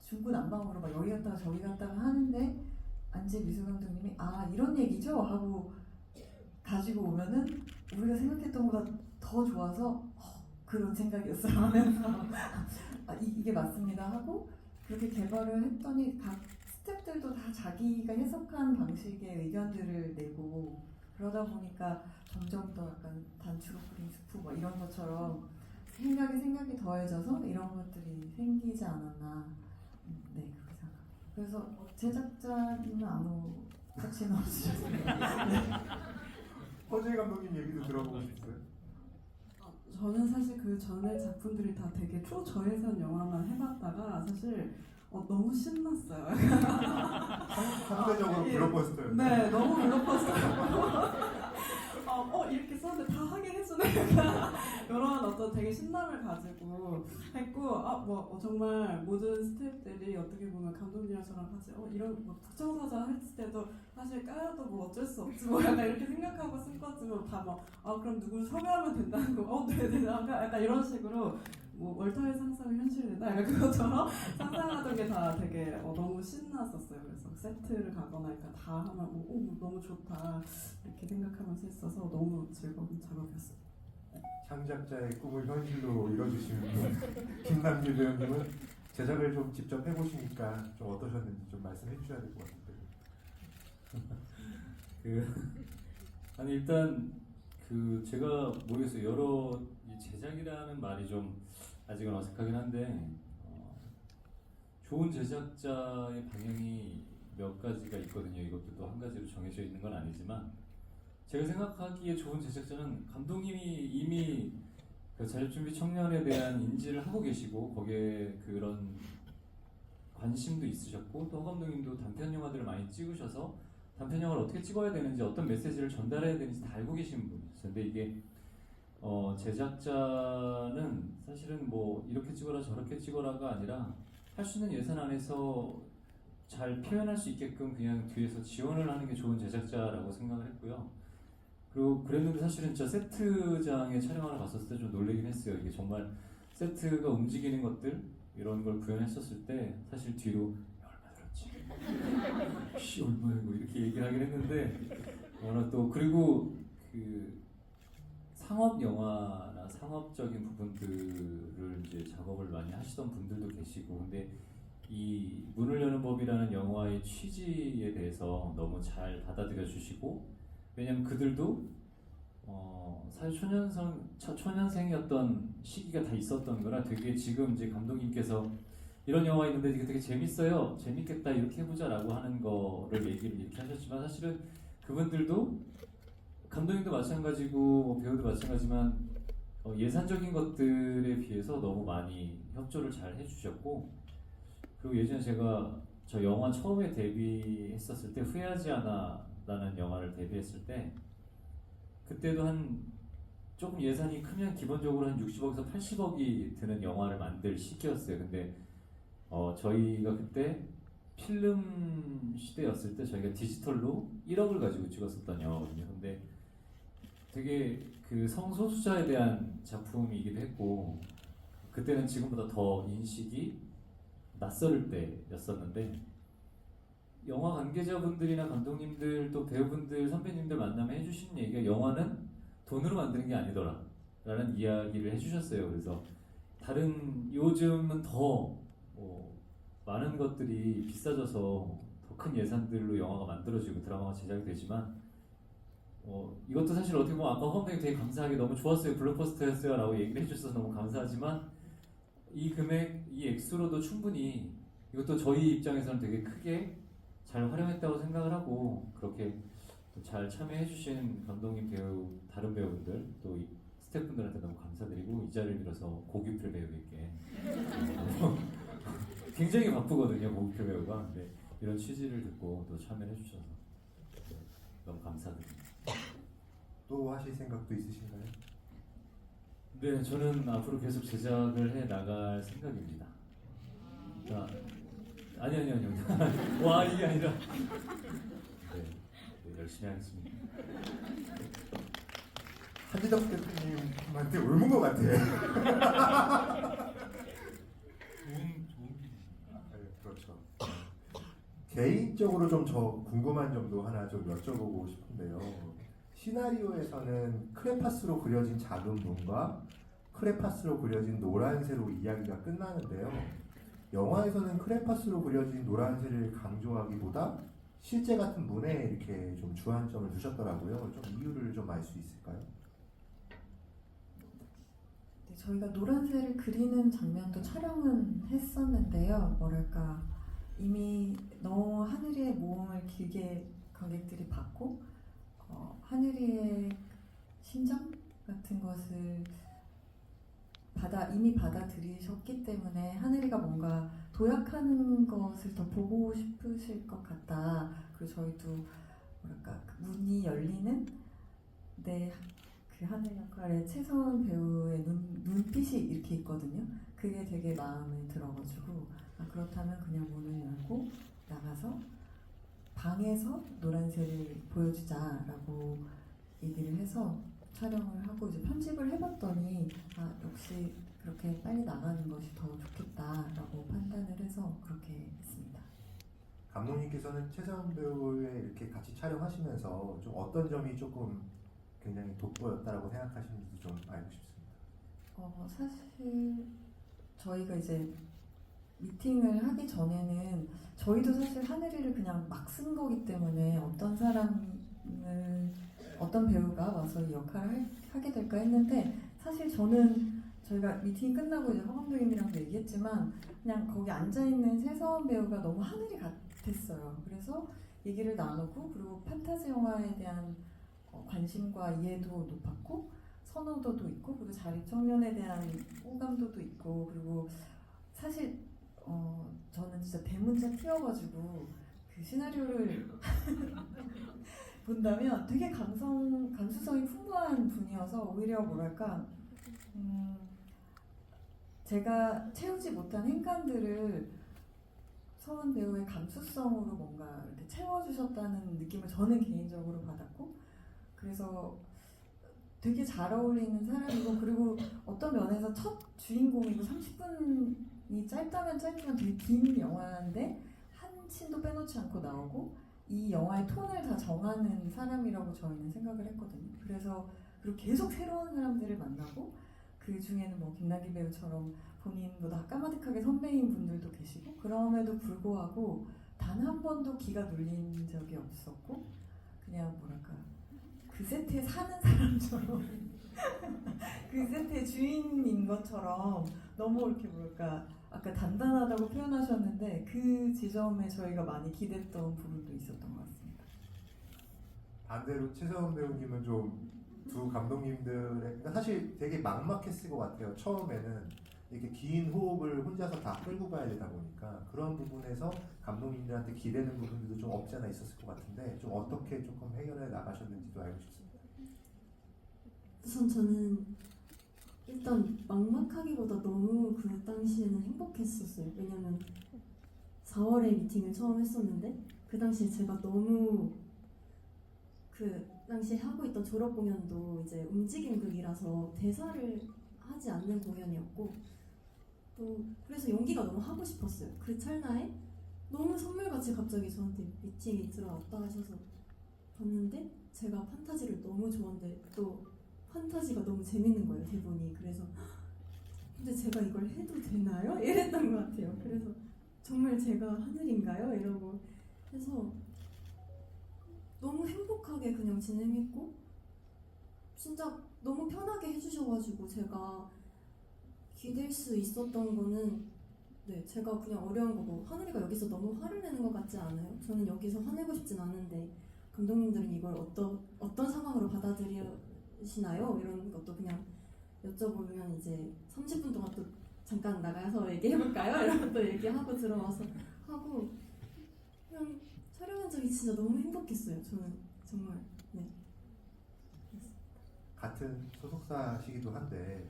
중구난방으로 막 여기 갔다가 저기 갔다가 하는데 안지혜 미술 감독님이 아 이런 얘기죠? 하고 가지고 오면은 우리가 생각했던 것보다 더 좋아서 그런 생각이었어요 하면서 아, 이게 맞습니다 하고 그렇게 개발을 했더니 각 스태프들도 다 자기가 해석한 방식의 의견들을 내고 그러다 보니까 점점 더 약간 단추로 그린 스프 뭐 이런 것처럼 생각이 더해져서 이런 것들이 생기지 않았나 네 그렇게 생각합니다. 그래서 제작자는 아무 터치는 없으셨습니다. 네. 허재 감독님 얘기도 들어보고 싶어요. 저는 사실 그 전에 작품들이 다 되게 초저예산 영화만 해봤다가 사실 너무 신났어요. 상대적으로 블록버스터였나요? 네, 너무 블록버스터. 이렇게 썼는데 다 하게 해주네. 이런 어떤 되게 신남을 가지고 했고, 정말 모든 스태프들이 어떻게 보면 감독님이랑 저랑 같이 이런 뭐 특정사자 했을 때도 사실 까여도 뭐 어쩔 수 없지 뭐 약간 이렇게 생각하고 쓴 거지만 다 그럼 누구를 섭외하면 된다는 거, 네네, 약간 이런 식으로. 뭐 월터의 상상을 현실이다 약간 그것처럼 상상하던 게 다 되게 너무 신났었어요. 그래서 세트를 가거나 그러니까 다 하면 너무 좋다 이렇게 생각하면서 했어서 너무 즐거운 작업이었어요. 창작자의 꿈을 현실로 이뤄주시는 김남길 배우님은 제작을 좀 직접 해보시니까 좀 어떠셨는지 좀 말씀해 주셔야 될 것 같은데. 아니 일단 제가 모르겠어요. 여러 이 제작이라는 말이 좀 아직은 어색하긴 한데 좋은 제작자의 방향이 몇 가지가 있거든요. 이것도 또 한 가지로 정해져 있는 건 아니지만 제가 생각하기에 좋은 제작자는 감독님이 이미 그 자립준비 청년에 대한 인지를 하고 계시고 거기에 그런 관심도 있으셨고 또 허 감독님도 단편 영화들을 많이 찍으셔서 단편 영화를 어떻게 찍어야 되는지 어떤 메시지를 전달해야 되는지 다 알고 계신 분이었어요. 근데 이게 제작자는 사실은 뭐 이렇게 찍어라 저렇게 찍어라가 아니라 할 수 있는 예산 안에서 잘 표현할 수 있게끔 그냥 뒤에서 지원을 하는 게 좋은 제작자라고 생각을 했고요. 그리고 그랬는데 사실은 진짜 세트장에 촬영하러 갔었을 때 좀 놀라긴 했어요. 이게 정말 세트가 움직이는 것들 이런 걸 구현했었을 때 사실 뒤로 얼마 들었지? 씨 얼마야 뭐 이렇게 얘기를 하긴 했는데 워낙 또 그리고 상업 영화나 상업적인 부분들을 이제 작업을 많이 하시던 분들도 계시고 근데 이 문을 여는 법이라는 영화의 취지에 대해서 너무 잘 받아들여 주시고 왜냐면 그들도 사실 초년생이었던 시기가 다 있었던 거라 되게 지금 이제 감독님께서 이런 영화 있는데 이게 되게 재밌어요 재밌겠다 이렇게 해보자라고 하는 거를 얘기를 이렇게 하셨지만 사실은 그분들도 감독님도 마찬가지고 뭐 배우도 마찬가지지만 예산적인 것들에 비해서 너무 많이 협조를 잘 해주셨고 그리고 예전에 제가 저 영화 처음에 데뷔했었을 때 후회하지 않아 라는 영화를 데뷔했을 때 그때도 조금 예산이 크면 기본적으로 한 60억에서 80억이 드는 영화를 만들 시기였어요. 근데 저희가 그때 필름 시대였을 때 저희가 디지털로 1억을 가지고 찍었었던 영화거든요. 근데 되게 그 성소수자에 대한 작품이기도 했고 그때는 지금보다 더 인식이 낯설 때였었는데 영화 관계자분들이나 감독님들 또 배우분들 선배님들 만나면 해주신 얘기가 영화는 돈으로 만드는 게 아니더라 라는 이야기를 해주셨어요. 그래서 다른 요즘은 더 많은 것들이 비싸져서 더 큰 예산들로 영화가 만들어지고 드라마가 제작이 되지만 이것도 사실 어떻게 보면 아까 허감독님 되게 감사하게 너무 좋았어요, 블록버스터였어요 라고 얘기를 해주셔서 너무 감사하지만 이 금액, 이 액수로도 충분히 이것도 저희 입장에서는 되게 크게 잘 활용했다고 생각을 하고 그렇게 또 잘 참여해주신 감독님, 배우, 다른 배우분들 또 이 스태프분들한테 너무 감사드리고 이 자리를 빌어서 고규필 배우에게 굉장히 바쁘거든요, 고규필 배우가. 근데 이런 취지를 듣고 또 참여를 해주셔서 너무 감사드립니다. 또 하실 생각도 있으신가요? 네, 저는 앞으로 계속 제작을 해 나갈 생각입니다. 아니요. 와, 이게 아니라. 네, 열심히 하겠습니다. 한지덕 대표님한테 옮은 것 같아. 좋은 길이십니다. 네, 그렇죠. 개인적으로 좀 저 궁금한 점도 하나 좀 여쭤보고 싶은데요. 시나리오에서는 크레파스로 그려진 작은 문과 크레파스로 그려진 노란새로 이야기가 끝나는데요. 영화에서는 크레파스로 그려진 노란새를 강조하기보다 실제 같은 문에 이렇게 좀 주안점을 두셨더라고요. 좀 이유를 좀 알 수 있을까요? 네, 저희가 노란새를 그리는 장면도 촬영은 했었는데요. 뭐랄까 이미 너무 하늘이의 모험을 길게 관객들이 봤고 하늘이의 심정 같은 것을 이미 받아들이셨기 때문에 하늘이가 뭔가 도약하는 것을 더 보고 싶으실 것 같다. 그리고 저희도 뭐랄까 그 문이 열리는 그 하늘 역할의 최서원 배우의 눈빛이 이렇게 있거든요. 그게 되게 마음에 들어가지고 그렇다면 그냥 문을 열고 나가서 방에서 노란새를 보여주자라고 얘기를 해서 촬영을 하고 이제 편집을 해봤더니 역시 그렇게 빨리 나가는 것이 더 좋겠다라고 판단을 해서 그렇게 했습니다. 감독님께서는 최서원 배우의 이렇게 같이 촬영하시면서 좀 어떤 점이 조금 굉장히 돋보였다라고 생각하시는지 좀 알고 싶습니다. 사실 저희가 이제 미팅을 하기 전에는 저희도 사실 하늘이를 그냥 막 쓴 거기 때문에 어떤 배우가 와서 이 역할을 하게 될까 했는데 사실 저희가 미팅이 끝나고 이제 허 감독님이랑도 얘기했지만 그냥 거기 앉아있는 최서원 배우가 너무 하늘이 같았어요. 그래서 얘기를 나누고 그리고 판타지 영화에 대한 관심과 이해도 높았고 선호도도 있고 그리고 자립청년에 대한 호감도도 있고 그리고 사실 저는 진짜 대문자 튀어가지고 그 시나리오를 본다면 되게 감수성이 풍부한 분이어서 오히려 뭐랄까 제가 채우지 못한 행간들을 서원 배우의 감수성으로 뭔가 이렇게 채워주셨다는 느낌을 저는 개인적으로 받았고 그래서 되게 잘 어울리는 사람이고 그리고 어떤 면에서 첫 주인공이고 30분이 짧다면 짧지만 되게 긴 영화인데 한 씬도 빼놓지 않고 나오고 이 영화의 톤을 다 정하는 사람이라고 저희는 생각을 했거든요. 그래서 그리고 계속 새로운 사람들을 만나고 그 중에는 뭐 김나기 배우처럼 본인보다 까마득하게 선배인 분들도 계시고 그럼에도 불구하고 단 한 번도 기가 눌린 적이 없었고 그냥 뭐랄까 그 세트에 사는 사람처럼 그 세트의 주인인 것처럼 너무 이렇게 뭐랄까 아까 단단하다고 표현하셨는데 그 지점에 저희가 많이 기댔던 부분도 있었던 것 같습니다. 반대로 최서원 배우님은 좀 두 감독님들의 그러니까 사실 되게 막막했을 것 같아요. 처음에는 이렇게 긴 호흡을 혼자서 다 끌고 가야 되다 보니까 그런 부분에서 감독님들한테 기대는 부분들도 좀 없지 않아 있었을 것 같은데 좀 어떻게 조금 해결해 나가셨는지도 알고 싶습니다. 우선 저는 일단 막막하기보다 너무 그 당시에는 행복했었어요. 왜냐면 4월에 미팅을 처음 했었는데 그 당시에 제가 너무 그 당시에 하고 있던 졸업 공연도 이제 움직임극이라서 대사를 하지 않는 공연이었고 또 그래서 연기가 너무 하고 싶었어요. 그 찰나에 너무 선물같이 갑자기 저한테 미팅이 들어왔다 하셔서 봤는데 제가 판타지를 너무 좋아하는데 또 판타지가 너무 재밌는 거예요, 대본이. 그래서 근데 제가 이걸 해도 되나요? 이랬던 것 같아요. 그래서 정말 제가 하늘인가요? 이러고 해서 너무 행복하게 그냥 진행했고 진짜 너무 편하게 해주셔가지고 제가 기댈 수 있었던 거는 네, 제가 그냥 어려운 거고 하늘이가 여기서 너무 화를 내는 것 같지 않아요? 저는 여기서 화내고 싶진 않은데 감독님들은 이걸 어떤 상황으로 받아들이시나요? 이런 것도 그냥 여쭤보면 이제 30분 동안 또 잠깐 나가서 얘기해볼까요? 이런 것도 얘기하고 들어와서 하고 그냥 촬영한 적이 진짜 너무 행복했어요. 저는 정말 네. 같은 소속사시기도 한데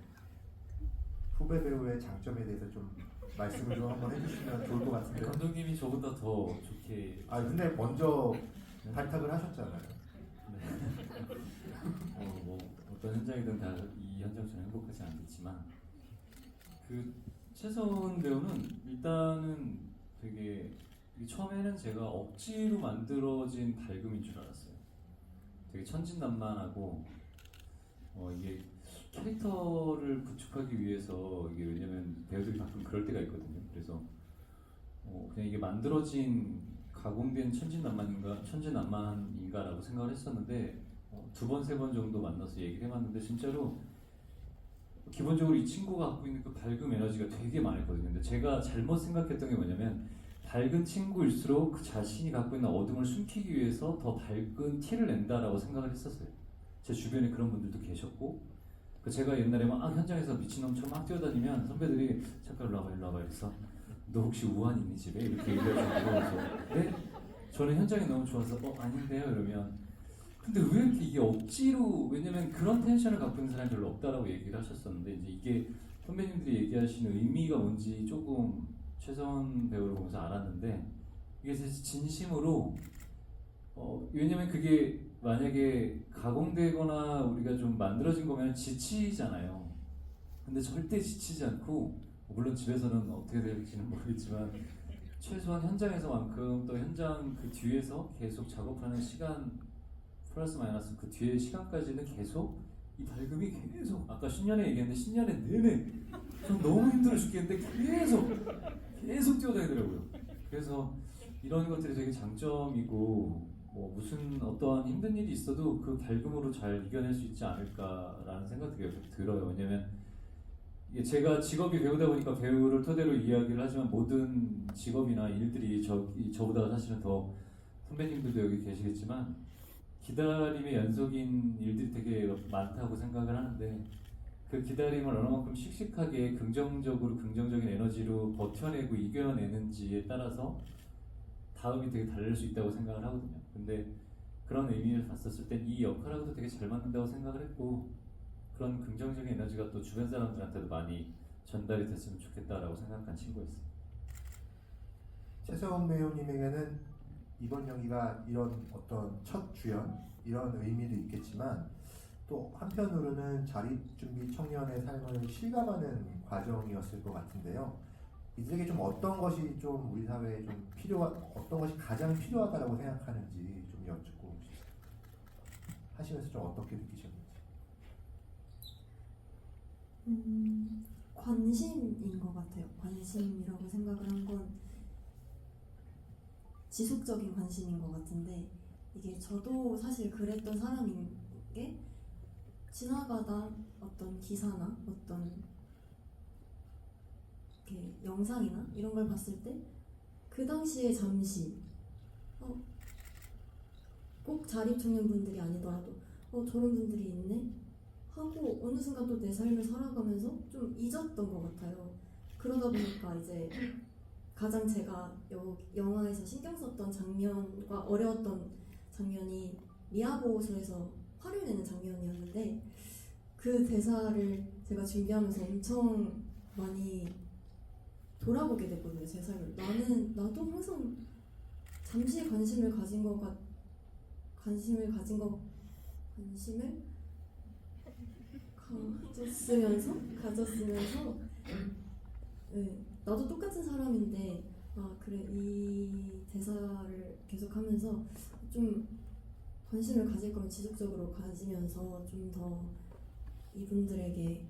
후배 배우의 장점에 대해서 좀 말씀을 좀 한번 해주시면 좋을 것 같은데요. 감독님이 저보다 더 좋게. 아 근데 먼저 발탁을 하셨잖아요. 뭐 어떤 현장이든 다 이 현장처럼 행복하지 않겠지만 그 최서원 배우는 일단은 되게 처음에는 제가 억지로 만들어진 밝음인 줄 알았어요. 되게 천진난만하고 이게 캐릭터를 구축하기 위해서 이게 왜냐면 배우들이 가끔 그럴 때가 있거든요. 그래서 그냥 이게 만들어진 가공된 천진난만인가라고 생각을 했었는데 두 번, 세 번 정도 만나서 얘기를 해봤는데 진짜로 기본적으로 이 친구가 갖고 있는 그 밝음 에너지가 되게 많았거든요. 근데 제가 잘못 생각했던 게 뭐냐면 밝은 친구일수록 그 자신이 갖고 있는 어둠을 숨기기 위해서 더 밝은 티를 낸다라고 생각을 했었어요. 제 주변에 그런 분들도 계셨고 제가 옛날에 막 현장에서 미친놈처럼 막 뛰어다니면 선배들이 잠깐 일로 와봐 이래서 너 혹시 우한 있니 집에? 이렇게 얘기하시고 그래서 네? 저는 현장이 너무 좋아서 아닌데요 이러면 근데 왜 이렇게 이게 억지로 왜냐면 그런 텐션을 갖고 있는 사람이 별로 없다라고 얘기를 하셨었는데 이제 이게 선배님들이 얘기하시는 의미가 뭔지 조금 최서원 배우를 보면서 알았는데 이게 진심으로 왜냐면 그게 만약에 가공되거나 우리가 좀 만들어진 거면 지치잖아요. 근데 절대 지치지 않고 물론 집에서는 어떻게 될지는 모르겠지만 최소한 현장에서만큼 또 현장 그 뒤에서 계속 작업하는 시간 플러스 마이너스 그 뒤에 시간까지는 계속 이 밝음이 계속 아까 신년에 얘기했는데 신년에 내내 전 너무 힘들어 죽겠는데 계속 뛰어다니더라고요. 그래서 이런 것들이 되게 장점이고 무슨 어떠한 힘든 일이 있어도 그 밝음으로 잘 이겨낼 수 있지 않을까라는 생각이 들어요. 왜냐면 제가 직업이 배우다 보니까 배우를 토대로 이야기를 하지만 모든 직업이나 일들이 저보다 사실은 더 선배님들도 여기 계시겠지만 기다림의 연속인 일들이 되게 많다고 생각을 하는데 그 기다림을 얼마만큼 씩씩하게 긍정적인 에너지로 버텨내고 이겨내는지에 따라서 다음이 되게 다를 수 있다고 생각을 하거든요. 근데 그런 의미를 봤었을 땐 이 역할하고도 되게 잘 맞는다고 생각을 했고 그런 긍정적인 에너지가 또 주변 사람들한테도 많이 전달이 됐으면 좋겠다라고 생각한 친구였어요. 최서원 배우님에게는 이번 연기가 이런 어떤 첫 주연 이런 의미도 있겠지만 또 한편으로는 자립준비 청년의 삶을 실감하는 과정이었을 것 같은데요. 이들에게 좀 어떤 것이 좀 우리 사회에 좀 어떤 것이 가장 필요하다라고 생각하는지 좀 여쭙고 하시면서 좀 어떻게 느끼셨는지. 관심인 것 같아요. 관심이라고 생각을 한 건 지속적인 관심인 것 같은데 이게 저도 사실 그랬던 사람인 게 지나가다 어떤 기사나 어떤 이렇게 영상이나 이런 걸 봤을 때 그 당시에 잠시 꼭 자립청년분들이 아니더라도 저런 분들이 있네 하고 어느 순간 또 내 삶을 살아가면서 좀 잊었던 것 같아요. 그러다 보니까 이제 가장 제가 영화에서 신경 썼던 장면과 어려웠던 장면이 미야보호소에서 화를 내는 장면이었는데 그 대사를 제가 준비하면서 엄청 많이 돌아보게 됐거든요. 제 삶을. 나도 항상 잠시 관심을 가졌으면서 네, 나도 똑같은 사람인데 아 그래 이 대사를 계속하면서 좀 관심을 가질 거면 지속적으로 가지면서 좀 더 이분들에게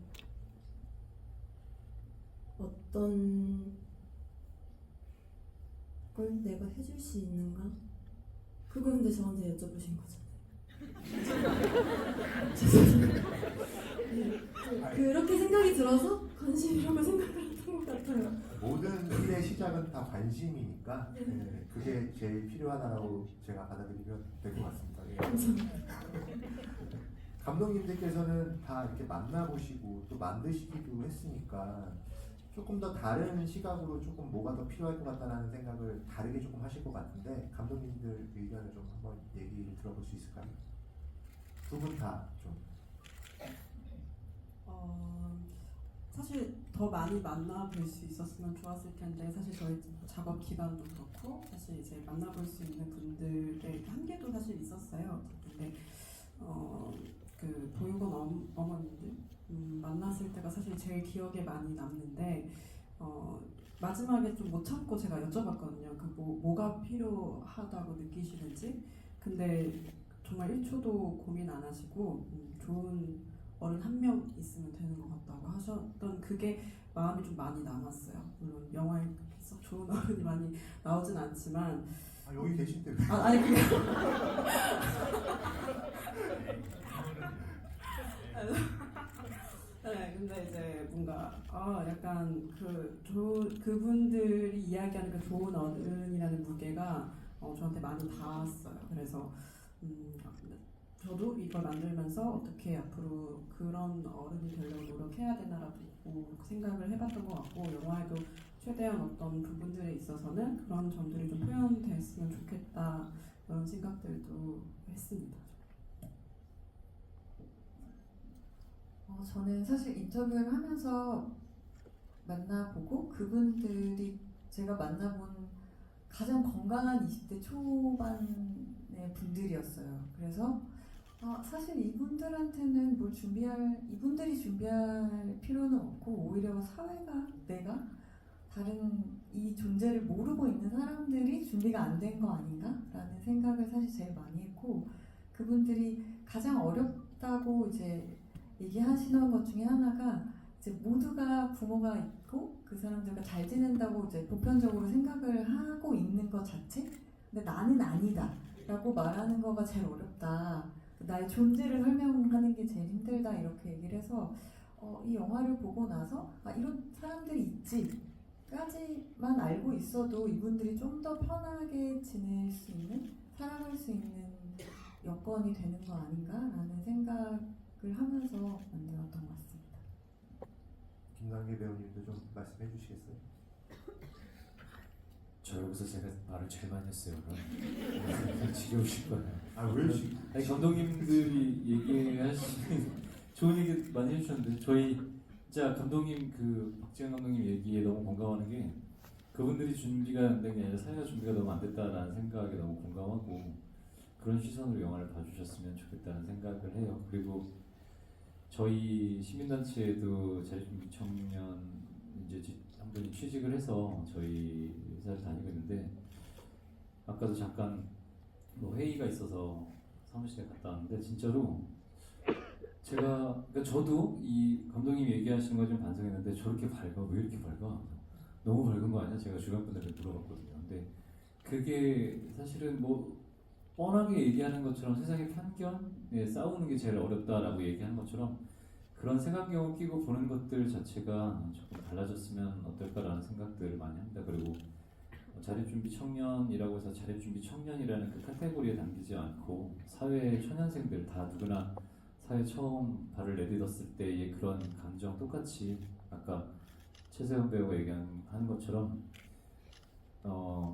어떤 걸 내가 해줄 수 있는가? 그걸 근데 저한테 여쭤보신 거잖아요. 죄송해요. 네, 그렇게 생각이 들어서 관심이라고 생각을 했던 것 같아요. 모든 일의 시작은 다 관심이니까 네, 그게 제일 필요하다고 제가 받아들이면 될 것 같습니다. 예. 감독님들께서는 다 이렇게 만나보시고 또 만드시기도 했으니까 조금 더 다른 시각으로 조금 뭐가 더 필요할 것 같다는 생각을 다르게 조금 하실 것 같은데 감독님들 의견을 좀 한번 얘기를 들어볼 수 있을까요? 두 분 다 좀. 사실 더 많이 만나볼 수 있었으면 좋았을 텐데 사실 저희 작업 기간도 그렇고 사실 이제 만나볼 수 있는 분들의 한계도 사실 있었어요. 근데 그 보육원 어머님들 만났을 때가 사실 제일 기억에 많이 남는데 마지막에 좀 못 참고 제가 여쭤봤거든요. 그 뭐가 필요하다고 느끼시는지. 근데 정말 1초도 고민 안 하시고 좋은 어른 한 명 있으면 되는 것 같다고 하셨던 그게 마음이 좀 많이 남았어요. 물론 영화에 썩 좋은 어른이 많이 나오진 않지만 아, 여기 계신데 왜? 아니 그게 네, 근데 이제 뭔가 약간 그분들이 이야기하는 그 좋은 어른이라는 무게가 저한테 많이 닿았어요. 그래서 저도 이걸 만들면서 어떻게 앞으로 그런 어른이 되려고 노력해야 되나라고 생각을 해봤던 것 같고 영화에도 최대한 어떤 부분들에 있어서는 그런 점들이 좀 표현됐으면 좋겠다 이런 생각들도 했습니다. 저는 사실 인터뷰를 하면서 만나보고 그분들이 제가 만나본 가장 건강한 20대 초반의 분들이었어요. 그래서 사실 이분들한테는 이분들이 준비할 필요는 없고 오히려 사회가 내가 다른 이 존재를 모르고 있는 사람들이 준비가 안 된 거 아닌가라는 생각을 사실 제일 많이 했고 그분들이 가장 어렵다고 이제 얘기하시는 것 중에 하나가 이제 모두가 부모가 있고 그 사람들과 잘 지낸다고 이제 보편적으로 생각을 하고 있는 것 자체 근데 나는 아니다라고 말하는 거가 제일 어렵다. 나의 존재를 설명하는 게 제일 힘들다 이렇게 얘기를 해서 이 영화를 보고 나서 이런 사람들이 있지 까지만 알고 있어도 이분들이 좀 더 편하게 지낼 수 있는 살아갈 수 있는 여건이 되는 거 아닌가라는 생각을 하면서 만들었던 것 같습니다. 김남길 배우님도 좀 말씀해 주시겠어요? 저 여기서 제가 말을 제일 많이 했어요. 그럼 지겨우실 거예요. 아왜 지금? 아니 감독님들이 얘기하시는 좋은 얘기 많이 해주셨는데 저희 진짜 감독님 그 박지현 감독님 얘기에 너무 공감하는 게 그분들이 준비가 안 된 게 아니라 사회가 준비가 너무 안 됐다라는 생각에 너무 공감하고 그런 시선으로 영화를 봐주셨으면 좋겠다는 생각을 해요. 그리고 저희 시민단체에도 자립준비 청년 이제 한 분이 취직을 해서 저희 회사를 다니고 있는데 아까도 잠깐 뭐 회의가 있어서 사무실에 갔다 왔는데 진짜로 그러니까 저도 이 감독님이 얘기하시는 거 좀 반성했는데 저렇게 밝아 왜 이렇게 밝아 너무 밝은 거 아니야? 제가 주변 분들한테 물어봤거든요. 근데 그게 사실은 뭐 뻔하게 얘기하는 것처럼 세상의 편견에 싸우는 게 제일 어렵다라고 얘기하는 것처럼 그런 색안경을 끼고 보는 것들 자체가 조금 달라졌으면 어떨까라는 생각들을 많이 합니다. 그리고 자립준비 청년이라고 해서 자립준비 청년이라는 그 카테고리에 담기지 않고 사회 초년생들 다 누구나 사회 처음 발을 내딛었을 때의 그런 감정 똑같이 아까 최세현 배우가 얘기하는 것처럼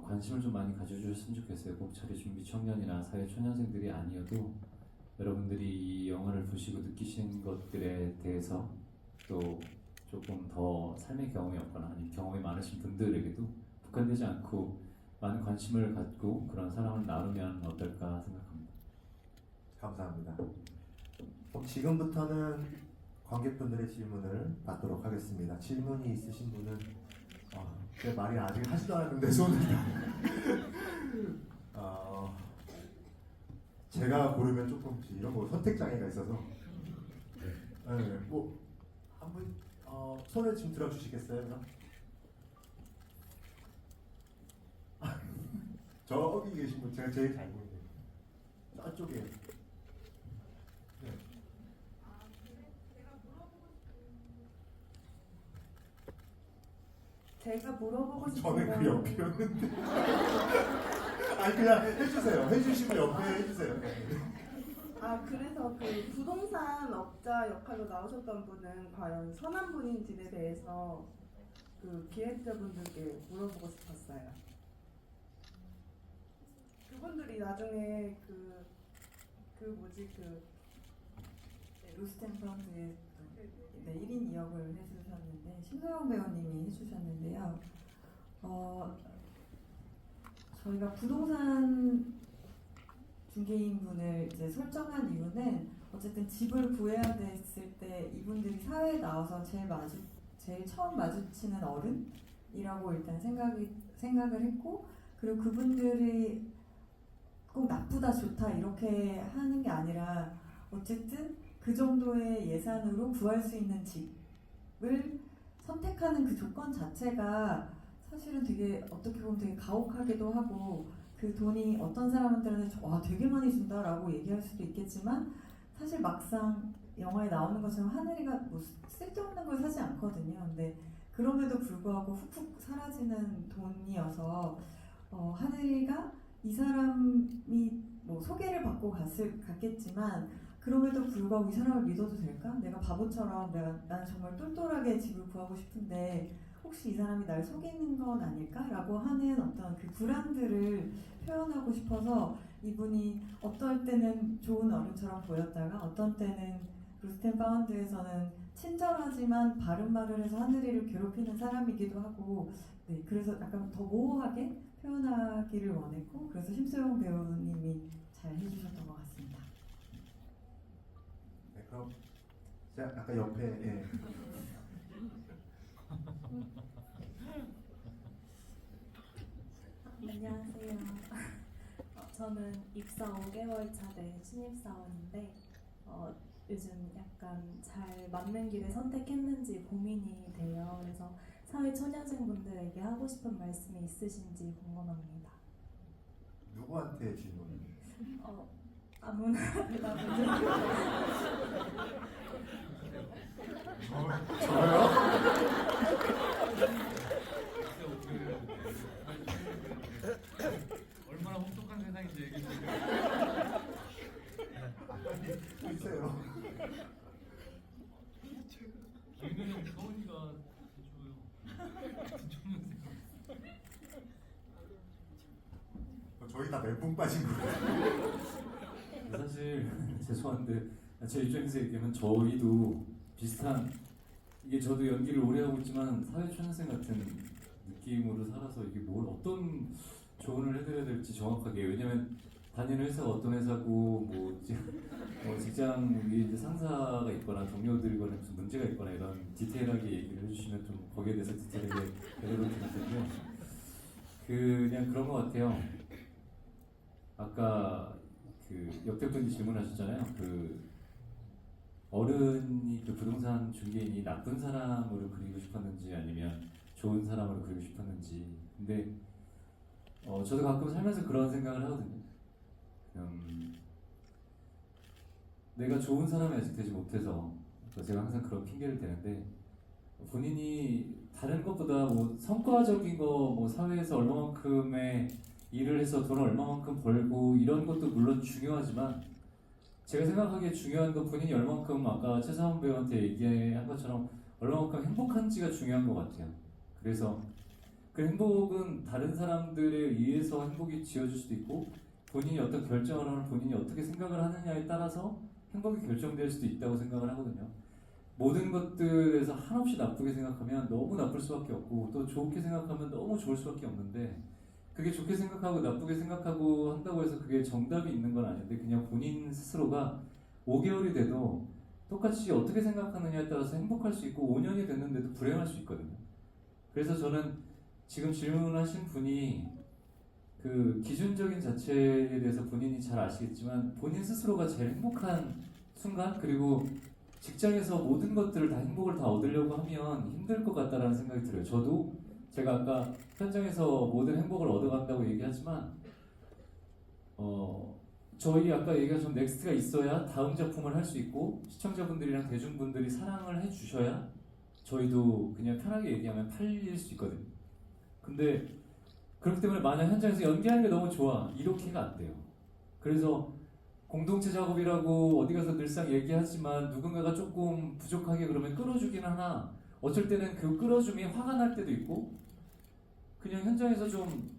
관심을 좀 많이 가져주셨으면 좋겠어요. 꼭 자립준비 청년이나 사회 초년생들이 아니어도 여러분들이 이 영화를 보시고 느끼신 것들에 대해서 또 조금 더 삶의 경험이 없거나 아니면 경험이 많으신 분들에게도 국한되지 않고 많은 관심을 갖고 그런 사랑을 나누면 어떨까 생각합니다. 감사합니다. 그럼 지금부터는 관객분들의 질문을 받도록 하겠습니다. 질문이 있으신 분은 제 말이 아직 하지도 않았는데 손을 제가 고르면 조금 이런 거 선택 장애가 있어서 네, 뭐 한번 손을 지금 들어주시겠어요? 그럼? 저기 계신 분 제가 제일 잘 보이네요. 저쪽에. 네. 제가 물어보고 싶은 저는 그 건 옆이었는데. 아니 그냥 해주세요. 해주시고 옆에 해주세요. 네. 그래서 그 부동산 업자 역할로 나오셨던 분은 과연 선한 분인지에 대해서 그 기획자분들께 물어보고 싶었어요. 그분들이 나중에 루스템 펀드의 네, 1인 2역을 해주셨는데 심소영 배우님이 해주셨는데요. 저희가 부동산 중개인분을 이제 설정한 이유는 어쨌든 집을 구해야 됐을 때 이분들이 사회에 나와서 제일 처음 마주치는 어른이라고 일단 생각을 했고, 그리고 그분들이 꼭 나쁘다 좋다 이렇게 하는 게 아니라 어쨌든 그 정도의 예산으로 구할 수 있는 집을 선택하는 그 조건 자체가 사실은 되게 어떻게 보면 되게 가혹하기도 하고, 그 돈이 어떤 사람들한테 와 되게 많이 준다라고 얘기할 수도 있겠지만 사실 막상 영화에 나오는 것처럼 하늘이가 뭐 쓸데없는 걸 사지 않거든요. 근데 그럼에도 불구하고 훅훅 사라지는 돈이어서 하늘이가 이 사람이 뭐 소개를 받고 갔겠지만 그럼에도 불구하고 이 사람을 믿어도 될까? 내가 바보처럼 난 정말 똘똘하게 집을 구하고 싶은데 혹시 이 사람이 날 속이는 건 아닐까? 라고 하는 어떤 그 불안들을 표현하고 싶어서 이분이 어떨 때는 좋은 어른처럼 보였다가 어떤 때는 루스템 파운드에서는 친절하지만 바른말을 해서 하늘이를 괴롭히는 사람이기도 하고, 네, 그래서 약간 더 모호하게 표현하기를 원했고, 그래서 심소영 배우님이 잘 해주셨던 것 같습니다. 네, 그럼 제가 아까 옆에 예. 안녕하세요. 저는 입사 5개월 차 된 신입사원인데 요즘 약간 잘 맞는 길을 선택했는지 고민이 돼요. 그래서 사회 초년생분들에게 하고 싶은 말씀이 있으신지 궁금합니다. 누구한테 질문을? 아무나 대답해주세요. 저요? 얼마나 혹독한 세상인지 얘기해 주세요. 글쎄요. 저희는 서훈이가 해줘요. 저희 다 멘붕 빠진 거예요. 사실 죄송한데 제 입장에서 얘기하면 저희도 비슷한, 이게 저도 연기를 오래 하고 있지만 사회초년생 같은 느낌으로 살아서 이게 뭘 어떤 조언을 해드려야 될지 정확하게, 왜냐면 다니는 회사가 어떤 회사고 뭐 직장 위에 이제 상사가 있거나 동료들과 무슨 문제가 있거나 이런 디테일하게 얘기를 해주시면 좀 거기에 대해서 디테일하게 대답을 드릴 텐데, 그냥 그런 것 같아요. 아까 그 옆대분이 질문하셨잖아요. 그 어른이 그 부동산 중개인이 나쁜 사람으로 그리고 싶었는지 아니면 좋은 사람으로 그리고 싶었는지. 근데 저도 가끔 살면서 그런 생각을 하거든요. 내가 좋은 사람이 아직 되지 못해서 제가 항상 그런 핑계를 대는데, 본인이 다른 것보다 뭐 성과적인 거, 뭐 사회에서 얼마만큼의 일을 해서 돈을 얼마만큼 벌고 이런 것도 물론 중요하지만, 제가 생각하기에 중요한 건 본인이 얼마만큼 아까 최사원 배우한테 얘기한 것처럼 얼마만큼 행복한지가 중요한 것 같아요. 그래서 그 행복은 다른 사람들에 의해서 행복이 지어질 수도 있고, 본인이 어떤 결정을 하면 본인이 어떻게 생각을 하느냐에 따라서 행복이 결정될 수도 있다고 생각을 하거든요. 모든 것들에서 한없이 나쁘게 생각하면 너무 나쁠 수밖에 없고, 또 좋게 생각하면 너무 좋을 수밖에 없는데, 그게 좋게 생각하고 나쁘게 생각하고 한다고 해서 그게 정답이 있는 건 아닌데, 그냥 본인 스스로가 5개월이 돼도 똑같이 어떻게 생각하느냐에 따라서 행복할 수 있고 5년이 됐는데도 불행할 수 있거든요. 그래서 저는 지금 질문하신 분이 그 기준적인 자체에 대해서 본인이 잘 아시겠지만 본인 스스로가 제일 행복한 순간 그리고 직장에서 모든 것들을 다 행복을 다 얻으려고 하면 힘들 것 같다라는 생각이 들어요. 저도 제가 아까 현장에서 모든 행복을 얻어간다고 얘기하지만 저희 아까 얘기한 좀 넥스트가 있어야 다음 작품을 할 수 있고 시청자분들이랑 대중분들이 사랑을 해주셔야 저희도 그냥 편하게 얘기하면 팔릴 수 있거든요. 근데 그렇기 때문에 만약 현장에서 연기하는 게 너무 좋아 이렇게가 안 돼요. 그래서 공동체 작업이라고 어디 가서 늘상 얘기하지만 누군가가 조금 부족하게 그러면 끌어주긴 하나 어쩔 때는 그 끌어줌이 화가 날 때도 있고 그냥 현장에서 좀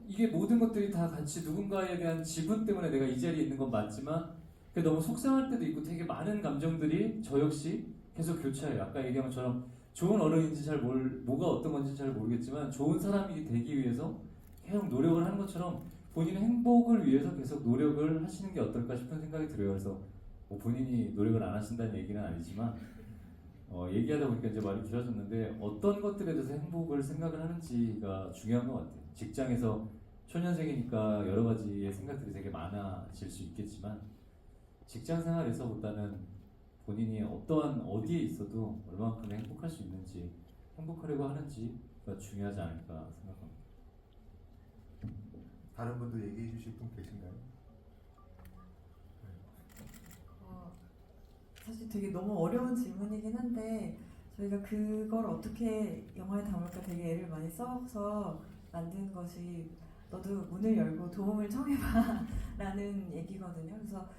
이게 모든 것들이 다 같이 누군가에 대한 지분 때문에 내가 이 자리에 있는 건 맞지만 그게 너무 속상할 때도 있고 되게 많은 감정들이 저 역시 계속 교차해요. 아까 얘기한 것처럼 좋은 어른인지 뭐가 어떤 건지 잘 모르겠지만 좋은 사람이 되기 위해서 계속 노력을 하는 것처럼 본인의 행복을 위해서 계속 노력을 하시는 게 어떨까 싶은 생각이 들어요. 그래서 뭐 본인이 노력을 안 하신다는 얘기는 아니지만 얘기하다 보니까 이제 말이 길어졌는데 어떤 것들에 대해서 행복을 생각을 하는지가 중요한 것 같아요. 직장에서 초년생이니까 여러 가지의 생각들이 되게 많아질 수 있겠지만 직장 생활에서보다는 본인이 어디에 있어도 얼마만큼 행복할 수 있는지 행복하려고 하는지가 중요하지 않을까 생각합니다. 다른 분도 얘기해 주실 분 계신가요? 사실 되게 너무 어려운 질문이긴 한데 저희가 그걸 어떻게 영화에 담을까 되게 애를 많이 써서 만든 것이 너도 문을 열고 도움을 청해봐 라는 얘기거든요. 그래서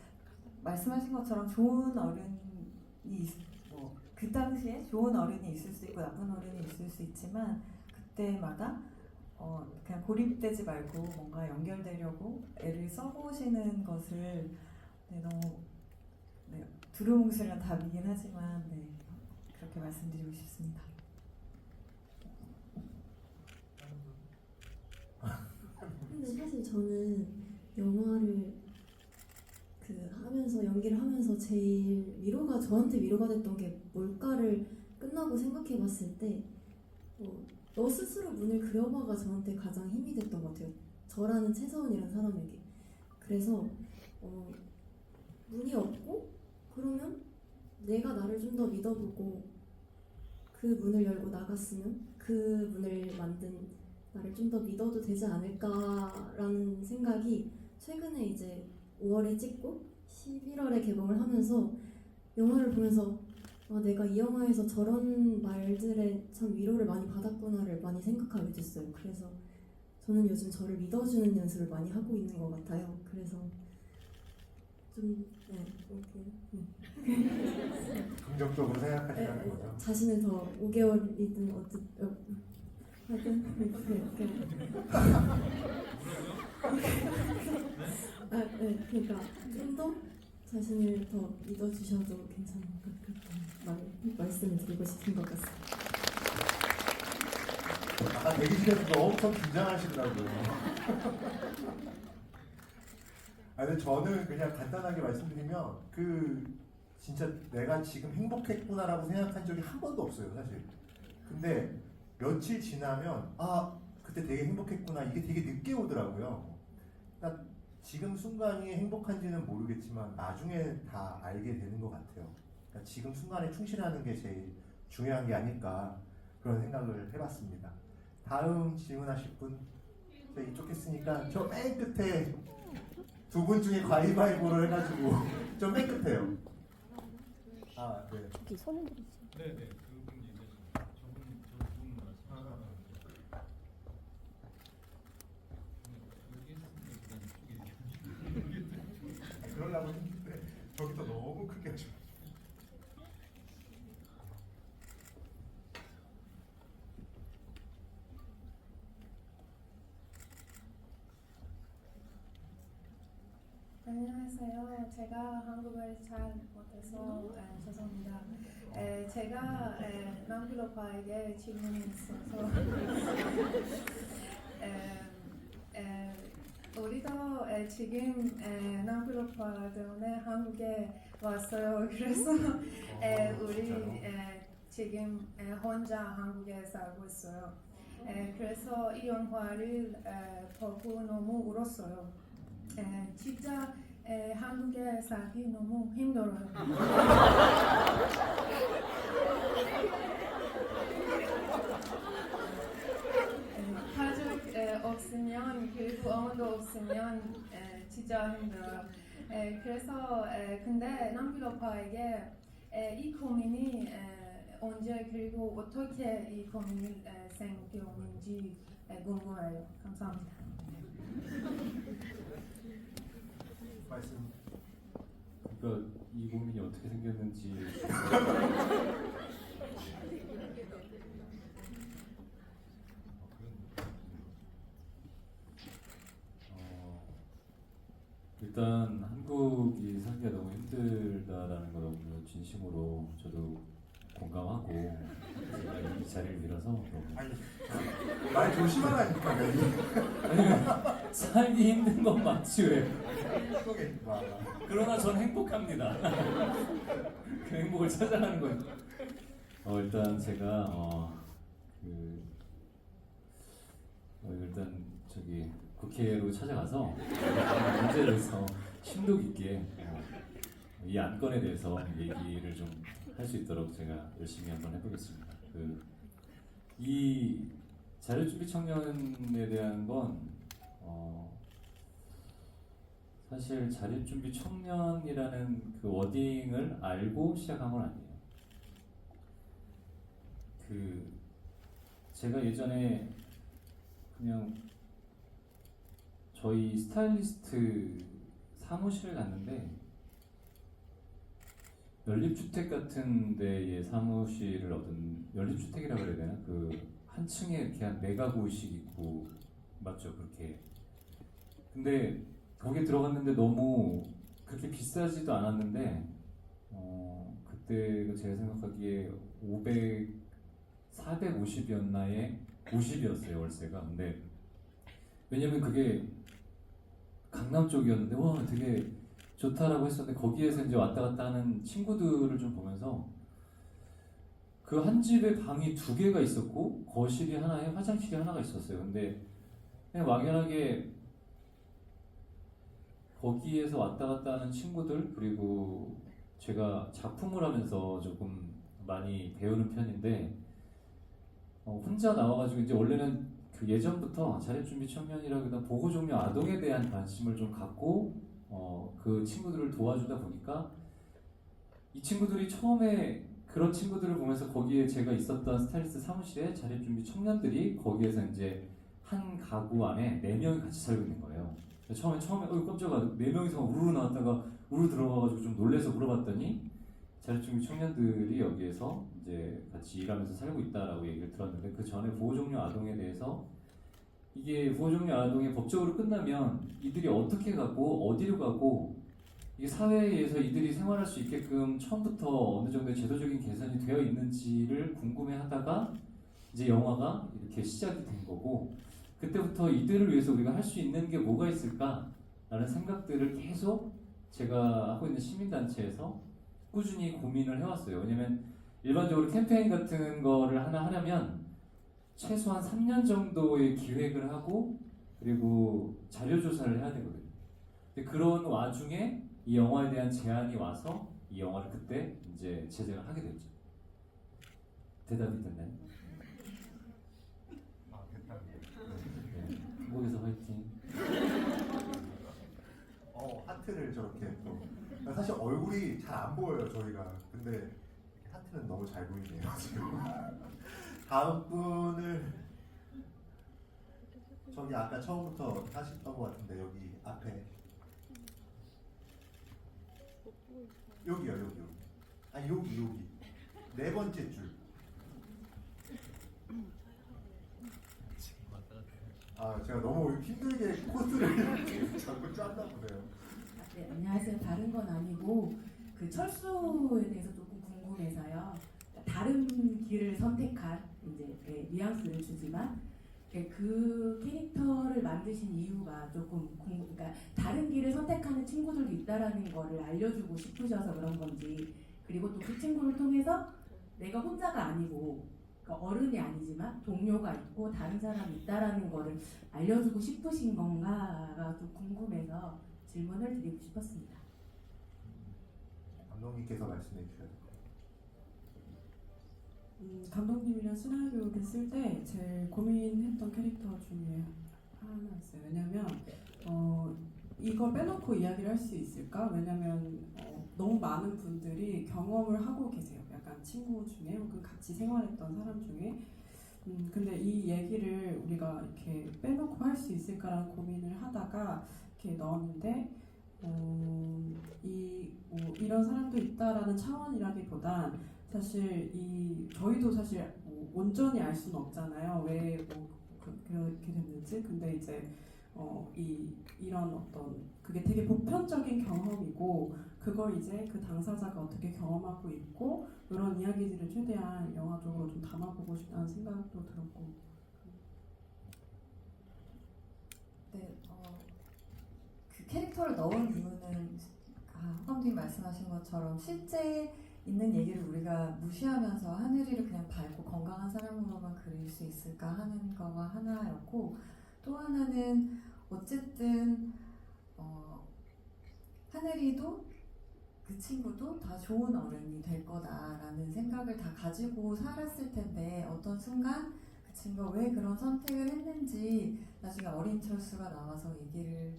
말씀하신 것처럼 좋은 어른이 그 당시에 좋은 어른이 있을 수 있고 나쁜 어른이 있을 수 있지만 그때마다 그냥 고립되지 말고 뭔가 연결되려고 애를 써보시는 것을 너무 두루뭉술한 답이긴 하지만 그렇게 말씀드리고 싶습니다. 근데 사실 저는 영화를 연기를 하면서 제일 저한테 위로가 됐던 게 뭘까를 끝나고 생각해 봤을 때 너 스스로 문을 그려봐가 저한테 가장 힘이 됐던 것 같아요. 저라는 최서원이라는 사람에게. 그래서 문이 없고 그러면 내가 나를 좀 더 믿어보고 그 문을 열고 나갔으면 그 문을 만든 나를 좀 더 믿어도 되지 않을까라는 생각이 최근에 이제 5월에 찍고 11월에 개봉을 하면서 영화를 보면서 내가 이 영화에서 저런 말들에 참 위로를 많이 받았구나를 많이 생각하게 됐어요. 그래서 저는 요즘 저를 믿어주는 연습을 많이 하고 있는 것 같아요. 그래서 좀 이렇게 긍정적으로 생각하시는 거죠? 자신을 더 5개월이든 하여튼 그러니까 좀 더 자신을 더 믿어주셔도 괜찮은 그렇게 말씀을 드리고 싶은 것 같습니다. 아까 대기실에서도 엄청 긴장하시더라고요. 근데 저는 그냥 간단하게 말씀드리면 진짜 내가 지금 행복했구나라고 생각한 적이 한 번도 없어요, 사실. 근데 며칠 지나면 그때 되게 행복했구나 이게 되게 늦게 오더라고요. 그러니까 지금 순간이 행복한지는 모르겠지만 나중에 다 알게 되는 것 같아요. 그러니까 지금 순간에 충실하는 게 제일 중요한 게 아닐까 그런 생각을 해봤습니다. 다음 질문하실 분 이쪽 했으니까 저 맨 끝에 두 분 중에 가위바위보를 해가지고 저 맨 끝에요. 네. 저기 손을 들으세요. 네네 그분 얘기하시죠. 저분 말씀. 그러려고 했는데 저기서 너무 크게 하셔. 안녕하세요. 제가 한국어를 잘 못해서 죄송합니다. 제가 남길 오빠에게 질문이 있어서 우리도 지금 남길 오빠 때문에 한국에 왔어요. 그래서 우리 지금 혼자 한국에 살고 있어요. 그래서 이 영화를 보고 너무 울었어요. 진짜 한국에 살기 너무 힘들어요. 가족 없으면 그리고 어머니도 없으면 진짜 힘들어요. 그래서 근데 남길 오빠에게 이 고민이 언제 그리고 어떻게 이 고민을 생겨오는지 궁금해요. 감사합니다. 말씀. 그러니까 이 고민이 어떻게 생겼는지 일단 한국이 살기가 너무 힘들다라는 걸 너무 진심으로 저도 공감하고 제가 이 자리를 빌어서 너무 아니 말 조심하라니까. 아니 살기 힘든 건 맞지 왜? 속에 와. 그러나 전 행복합니다. 그 행복을 찾아가는 거예요. 일단 제가 일단 저기 국회로 찾아가서 문제에 대해서 심도 깊게 이 안건에 대해서 얘기를 좀 할 수 있도록 제가 열심히 한번 해보겠습니다. 이 자료준비 청년에 대한 건 사실 자료준비 청년이라는 그 워딩을 알고 시작한 건 아니에요. 제가 예전에 그냥 저희 스타일리스트 사무실을 갔는데 연립주택 같은 데의 사무실을 얻은 연립주택이라고 그래야 되나? 한 층에 이렇게 한 4가구씩 있고 맞죠? 그렇게. 근데 거기에 들어갔는데 너무 그렇게 비싸지도 않았는데 그때 제가 생각하기에 450이었나에 50이었어요 월세가. 근데 왜냐면 그게 강남 쪽이었는데 와 되게 좋다라고 했었는데 거기에서 이제 왔다 갔다 하는 친구들을 좀 보면서 그 한 집에 방이 2개가 있었고 거실이 하나에 화장실이 하나가 있었어요. 근데 그냥 막연하게 거기에서 왔다 갔다 하는 친구들 그리고 제가 작품을 하면서 조금 많이 배우는 편인데 혼자 나와가지고 이제 원래는 그 예전부터 자립준비 청년이라기보다 보호 종료 아동에 대한 관심을 좀 갖고 그 친구들을 도와주다 보니까 이 친구들이 처음에 그런 친구들을 보면서 거기에 제가 있었던 스타일리스트 사무실에 자립준비 청년들이 거기에서 이제 한 가구 안에 4명이 같이 살고 있는 거예요. 처음에 깜짝아 4명이서 우르르 나왔다가 우르르 들어가가지고 좀 놀래서 물어봤더니 자립준비 청년들이 여기에서 이제 같이 일하면서 살고 있다라고 얘기를 들었는데 그 전에 보호종료 아동에 대해서 이게 보호종료 아동이 법적으로 끝나면 이들이 어떻게 가고 어디로 가고 이게 사회에서 이들이 생활할 수 있게끔 처음부터 어느 정도의 제도적인 개선이 되어 있는지를 궁금해하다가 이제 영화가 이렇게 시작이 된 거고 그때부터 이들을 위해서 우리가 할 수 있는 게 뭐가 있을까라는 생각들을 계속 제가 하고 있는 시민단체에서 꾸준히 고민을 해왔어요. 왜냐면 일반적으로 캠페인 같은 거를 하나 하려면 최소한 3년 정도의 기획을 하고 그리고 자료 조사를 해야 되거든요. 근데 그런 와중에 이 영화에 대한 제안이 와서 이 영화를 그때 이제 제작을 하게 됐죠. 대답이 됐나요? 됐다. 네. 한국에서 화이팅. 하트를 저렇게 또 사실 얼굴이 잘 안 보여요 저희가. 근데 하트는 너무 잘 보이네요 지금. 다음 분을 저기 아까 처음부터 하셨던 것 같은데 여기 앞에 여기요 여기 아니 여기 4번째 줄. 제가 너무 힘들게 코스를 자꾸 짰나 보네요. 네, 안녕하세요. 다른 건 아니고 그 철수에 대해서 조금 궁금해서요. 다른 길을 선택한 이제 뉘앙스를 주지만 그 캐릭터를 만드신 이유가 조금 그러니까 다른 길을 선택하는 친구들도 있다라는 거를 알려주고 싶으셔서 그런 건지 그리고 또 그 친구를 통해서 내가 혼자가 아니고 그러니까 어른이 아니지만 동료가 있고 다른 사람이 있다라는 거를 알려주고 싶으신 건가가 좀 궁금해서 질문을 드리고 싶었습니다. 감독님께서 말씀해 주셔야 돼요. 감독님이랑 시나리오를 쓸 때 제일 고민했던 캐릭터 중에 하나였어요. 왜냐면 이걸 빼놓고 이야기를 할 수 있을까? 왜냐면 너무 많은 분들이 경험을 하고 계세요. 약간 친구 중에 혹은 같이 생활했던 사람 중에 근데 이 얘기를 우리가 이렇게 빼놓고 할 수 있을까라는 고민을 하다가 이렇게 넣었는데 이런 사람도 있다라는 차원이라기보단 사실 저희도 사실 온전히 알 수는 없잖아요. 왜 그렇게 됐는지. 근데 이제 이런 어떤 그게 되게 보편적인 경험이고 그걸 이제 그 당사자가 어떻게 경험하고 있고 이런 이야기들을 최대한 영화적으로 좀 담아보고 싶다는 생각도 들었고. 네, 그 캐릭터를 넣은 이유는 허감독님 말씀하신 것처럼 실제 있는 얘기를 우리가 무시하면서 하늘이를 그냥 밝고 건강한 사람으로만 그릴 수 있을까 하는 거가 하나였고, 또 하나는 어쨌든 하늘이도 그 친구도 다 좋은 어른이 될 거다라는 생각을 다 가지고 살았을 텐데 어떤 순간 그 친구가 왜 그런 선택을 했는지 나중에 어린 철수가 나와서 얘기를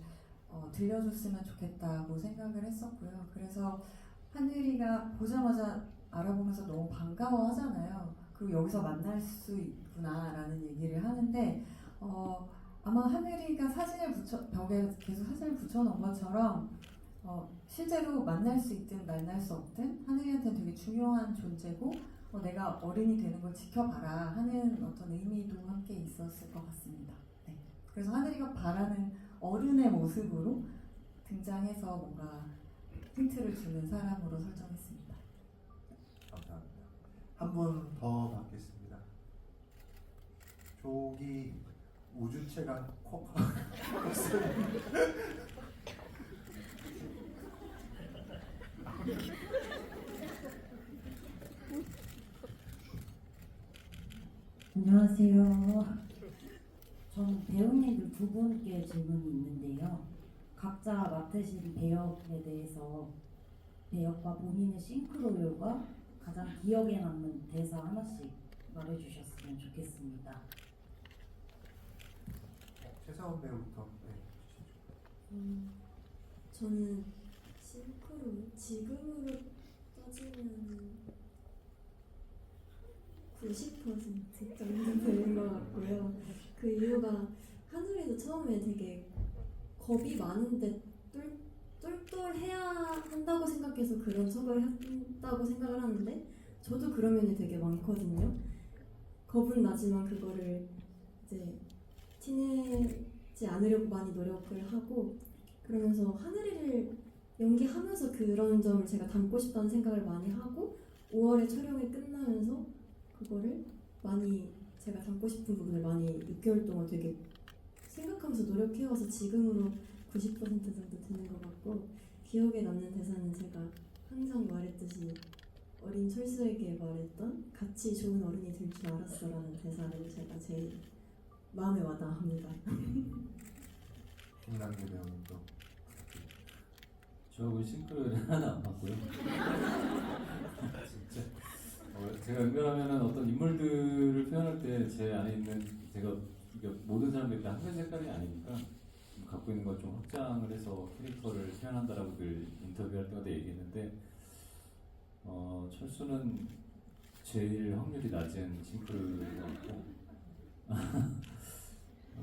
들려줬으면 좋겠다고 생각을 했었고요. 그래서 하늘이가 보자마자 알아보면서 너무 반가워하잖아요. 그리고 여기서 만날 수 있구나라는 얘기를 하는데 아마 하늘이가 벽에 계속 사진을 붙여놓은 것처럼 실제로 만날 수 있든 만날 수 없든 하늘이한테는 되게 중요한 존재고 내가 어른이 되는 걸 지켜봐라 하는 어떤 의미도 함께 있었을 것 같습니다. 네. 그래서 하늘이가 바라는 어른의 모습으로 등장해서 뭔가 힌트를 주는 사람으로 설정했습니다. 감사합니다. 한 분 더 받겠습니다. 저기 우주체감 콕. 안녕하세요. 저는 배우님들 두 분께 질문이 있는데요. 각자 맡으신 배역에 대해서 배역과 본인의 싱크로율과 가장 기억에 남는 대사 하나씩 말해주셨으면 좋겠습니다. 최사원 배우부터. 네. 저는 싱크로 지금으로 따지면 90% 정도 되는 것 같고요. 그 이유가 하늘이도 처음에 되게 겁이 많은데 똘똘해야 한다고 생각해서 그런 척을 한다고 생각을 하는데 저도 그런 면이 되게 많거든요. 겁은 나지만 그거를 이제 티내지 않으려고 많이 노력을 하고 그러면서 하늘이를 연기하면서 그런 점을 제가 담고 싶다는 생각을 많이 하고 5월에 촬영이 끝나면서 그거를 많이 제가 담고 싶은 부분을 많이 6개월 동안 되게 생각하면서 노력해와서 지금으로 90% 정도 되는 것 같고 기억에 남는 대사는 제가 항상 말했듯이 어린 철수에게 말했던 같이 좋은 어른이 될 줄 알았어 라는 대사를 제가 제일 마음에 와닿습니다. 김남규 배우님도. 저하고 싱크로율이 하나도 안 맞고요. 진짜 제가 연결하면은 어떤 인물들을 표현할 때 제 안에 있는 제가 모든 사람들이 다 한 가지 색깔이 아니니까 갖고 있는 걸 좀 확장을 해서 캐릭터를 표현한다라고 늘 인터뷰할 때마다 얘기했는데 철수는 제일 확률이 낮은 싱크로율인 것 같고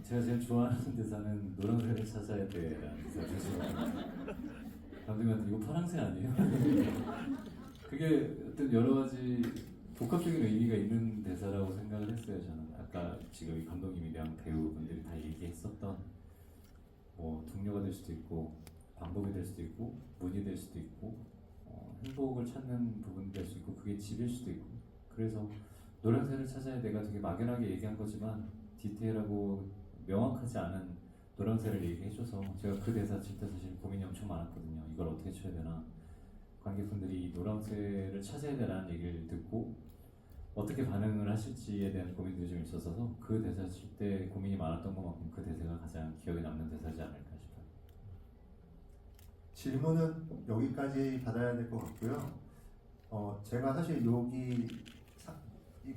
제가 제일 좋아하는 대사는 노란색을 찾아야 돼라는 대사죠. 감독님한테 이거 파란색 아니에요? 그게 어떤 여러 가지 복합적인 의미가 있는 대사라고 생각을 했어요. 저는 아까 지금 이 감독님이랑 배우분들이 다 얘기했었던 뭐 동료가 될 수도 있고 방법이 될 수도 있고 문이 될 수도 있고 행복을 찾는 부분이 될 수 있고 그게 집일 수도 있고 그래서 노란색을 찾아야 내가 되게 막연하게 얘기한 거지만 디테일하고 명확하지 않은 노란색을 얘기해줘서 제가 그 대사 칠 때 사실 고민이 엄청 많았거든요. 이걸 어떻게 쳐야 되나 관객분들이 이 노란색을 찾아야 되라는 얘기를 듣고 어떻게 반응을 하실지에 대한 고민들이 좀 있었어서 그 대사 칠 때 고민이 많았던 것만큼 그 대사가 가장 기억에 남는 대사지 않을까 싶어요. 질문은 여기까지 받아야 될 것 같고요. 제가 사실 이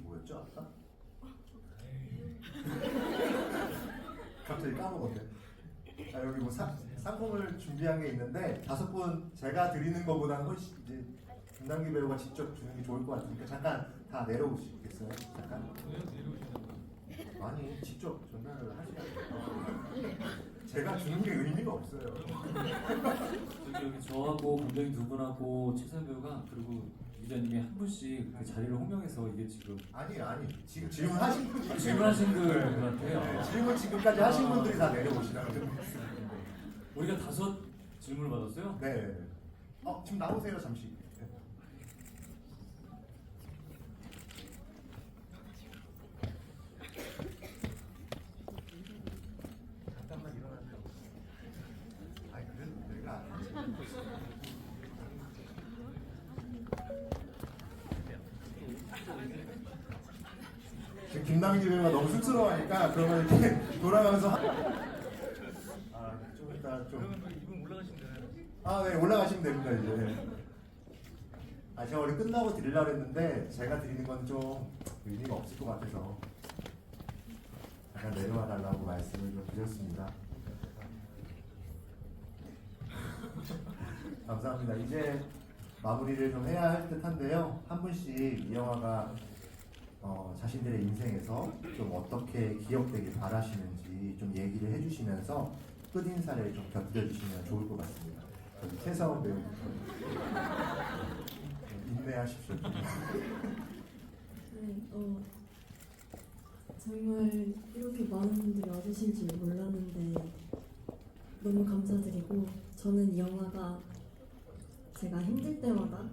뭐였죠 아까? 갑자기 까먹었네. 여기 뭐 상품을 준비한 게 있는데 5분 제가 드리는 것보다는 훨씬 이제 김남기 배우가 직접 주는 게 좋을 것 같으니까 잠깐 다 내려오시겠어요? 잠깐. 아니 직접 전달을 하셔야 돼요. 제가 주는 게 의미가 없어요. 여기 저하고 감독님 두 분하고 최선 배우가 그리고 기자님이 한 분씩 그 자리를 호명해서 이게 지금 아니 지금 질문하신 분이 질문하신 분한테요. 네, 질문 지금까지 하신 분들이 다 내려오시라고. 우리가 5 질문을 받았어요? 네. 지금 나오세요 잠시. 잠깐만 일어나세요. 아니 그래도 내가 안 하지. 지금 김남기 배우가 너무 쑥스러워하니까 그러면 이렇게 돌아가면서 좀 이따 좀. 그러면 이분 올라가시면 되나요? 네, 올라가시면 됩니다, 이제. 제가 원래 끝나고 드리려고 했는데, 제가 드리는 건 좀 의미가 없을 것 같아서, 잠깐 내려와 달라고 말씀을 좀 드렸습니다. 감사합니다. 이제 마무리를 좀 해야 할 듯 한데요. 한 분씩 이 영화가 자신들의 인생에서 좀 어떻게 기억되길 바라시는지 좀 얘기를 해주시면서 끝인사를 좀 곁들여주시면 좋을 것 같습니다. 저기 최사원 배우부터 인내하십시오. 네, 정말 이렇게 많은 분들이 와주실 줄 몰랐는데 너무 감사드리고, 저는 이 영화가 제가 힘들 때마다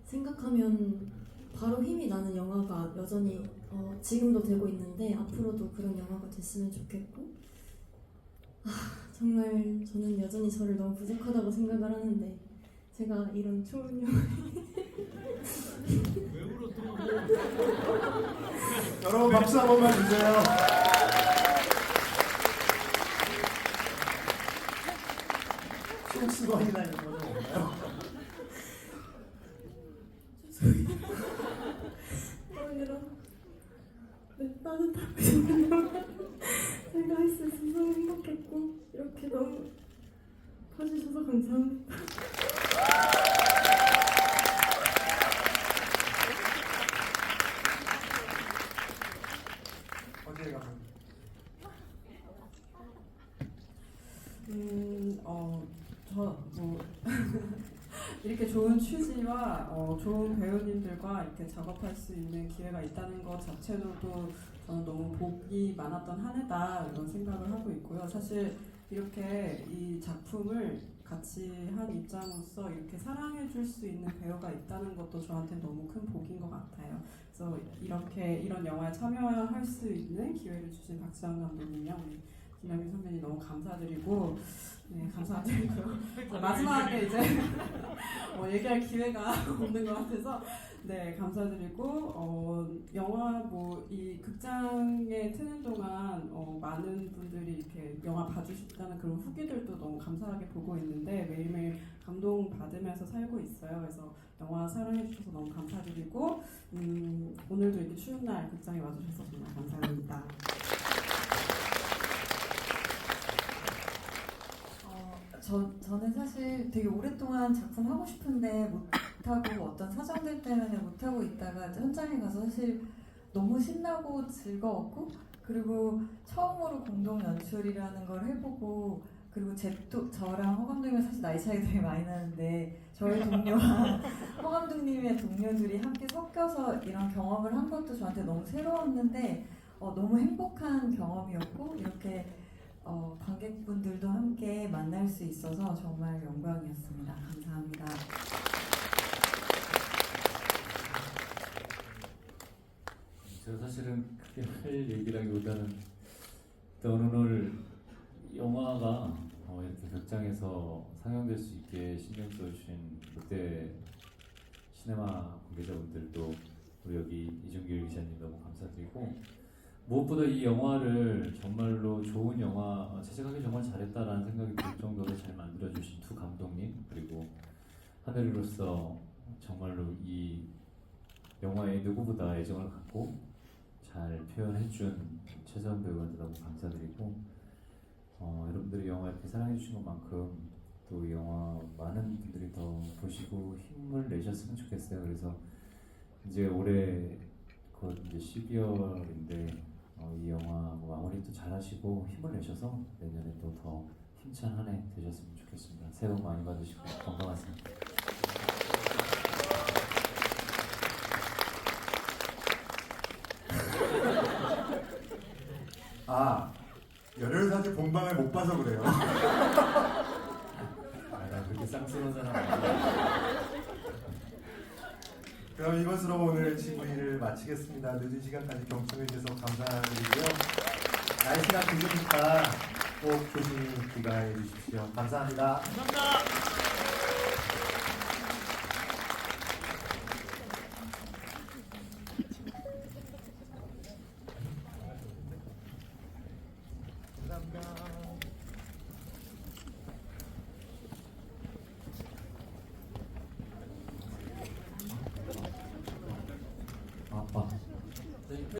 생각하면 바로 힘이 나는 영화가 여전히 지금도 되고 있는데 앞으로도 그런 영화가 됐으면 좋겠고, 정말 저는 여전히 저를 너무 부족하다고 생각을 하는데 제가 이런 좋은 영화 왜 울어 또? 여러분 박수 한 번만 주세요. 수건이나 이런 거는 없나요? 아니라 따뜻하고 좋은 영화 제가 할 수 있어서 너무 행복했고, 이렇게 너무 봐주셔서 감사합니다. 어제 가면 이렇게 좋은 취지와 좋은 배우님들과 이렇게 작업할 수 있는 기회가 있다는 것 자체로도 저는 너무 복이 많았던 한 해다 이런 생각을 하고 있고요. 사실 이렇게 이 작품을 같이 한 입장으로서 이렇게 사랑해 줄 수 있는 배우가 있다는 것도 저한테 너무 큰 복인 것 같아요. 그래서 이런 영화에 참여할 수 있는 기회를 주신 박지원 감독님이랑 우리 김남기 선배님 너무 감사드리고, 네, 감사드리고요. 마지막에 이제 얘기할 기회가 없는 것 같아서 네, 감사드리고, 영화 이 극장에 트는 동안 많은 분들이 이렇게 영화 봐주셨다는 그런 후기들도 너무 감사하게 보고 있는데 매일매일 감동 받으면서 살고 있어요. 그래서 영화 사랑해 주셔서 너무 감사드리고, 오늘도 이렇게 추운 날 극장에 와주셔서 정말 감사합니다. 저는 사실 되게 오랫동안 작품 하고 싶은데 못하고 어떤 사정들 때문에 못하고 있다가 현장에 가서 사실 너무 신나고 즐거웠고, 그리고 처음으로 공동 연출이라는 걸 해보고, 그리고 저랑 허 감독님은 사실 나이 차이가 되게 많이 나는데 저희 동료와 허 감독님의 동료들이 함께 섞여서 이런 경험을 한 것도 저한테 너무 새로웠는데 너무 행복한 경험이었고, 이렇게 관객분들도 함께 만날 수 있어서 정말 영광이었습니다. 감사합니다. 제가 사실은 크게 할 얘기라기보다는 오늘 영화가 이렇게 극장에서 상영될 수 있게 신경 써주신 롯데 시네마 관계자분들도 우리 여기 이준길 기자님 너무 감사드리고 무엇보다 이 영화를 정말로 좋은 영화 제작하기 정말 잘했다라는 생각이 들 정도로 잘 만들어주신 두 감독님 그리고 하늘이로서 정말로 이 영화에 누구보다 애정을 갖고 잘 표현해준 최서원 배우한테 너무 감사드리고 여러분들이 영화 이렇게 사랑해주신 것만큼 또 이 영화 많은 분들이 더 보시고 힘을 내셨으면 좋겠어요. 그래서 이제 올해 곧 이제 12월인데 이 영화 마무리도 잘하시고 힘을 내셔서 내년에 또 더 힘찬 한 해 되셨으면 좋겠습니다. 새해 복 많이 받으시고 건강하세요. 아, 열혈사주 본방을 못 봐서 그래요. 나 그렇게 쌍스러운 사람 아니야. 그럼 이것으로 오늘 GV를 마치겠습니다. 늦은 시간까지 경청해 주셔서 감사드리고요. 날씨가 좋으니까 꼭 조심히 귀가해 주십시오. 감사합니다. 감사합니다.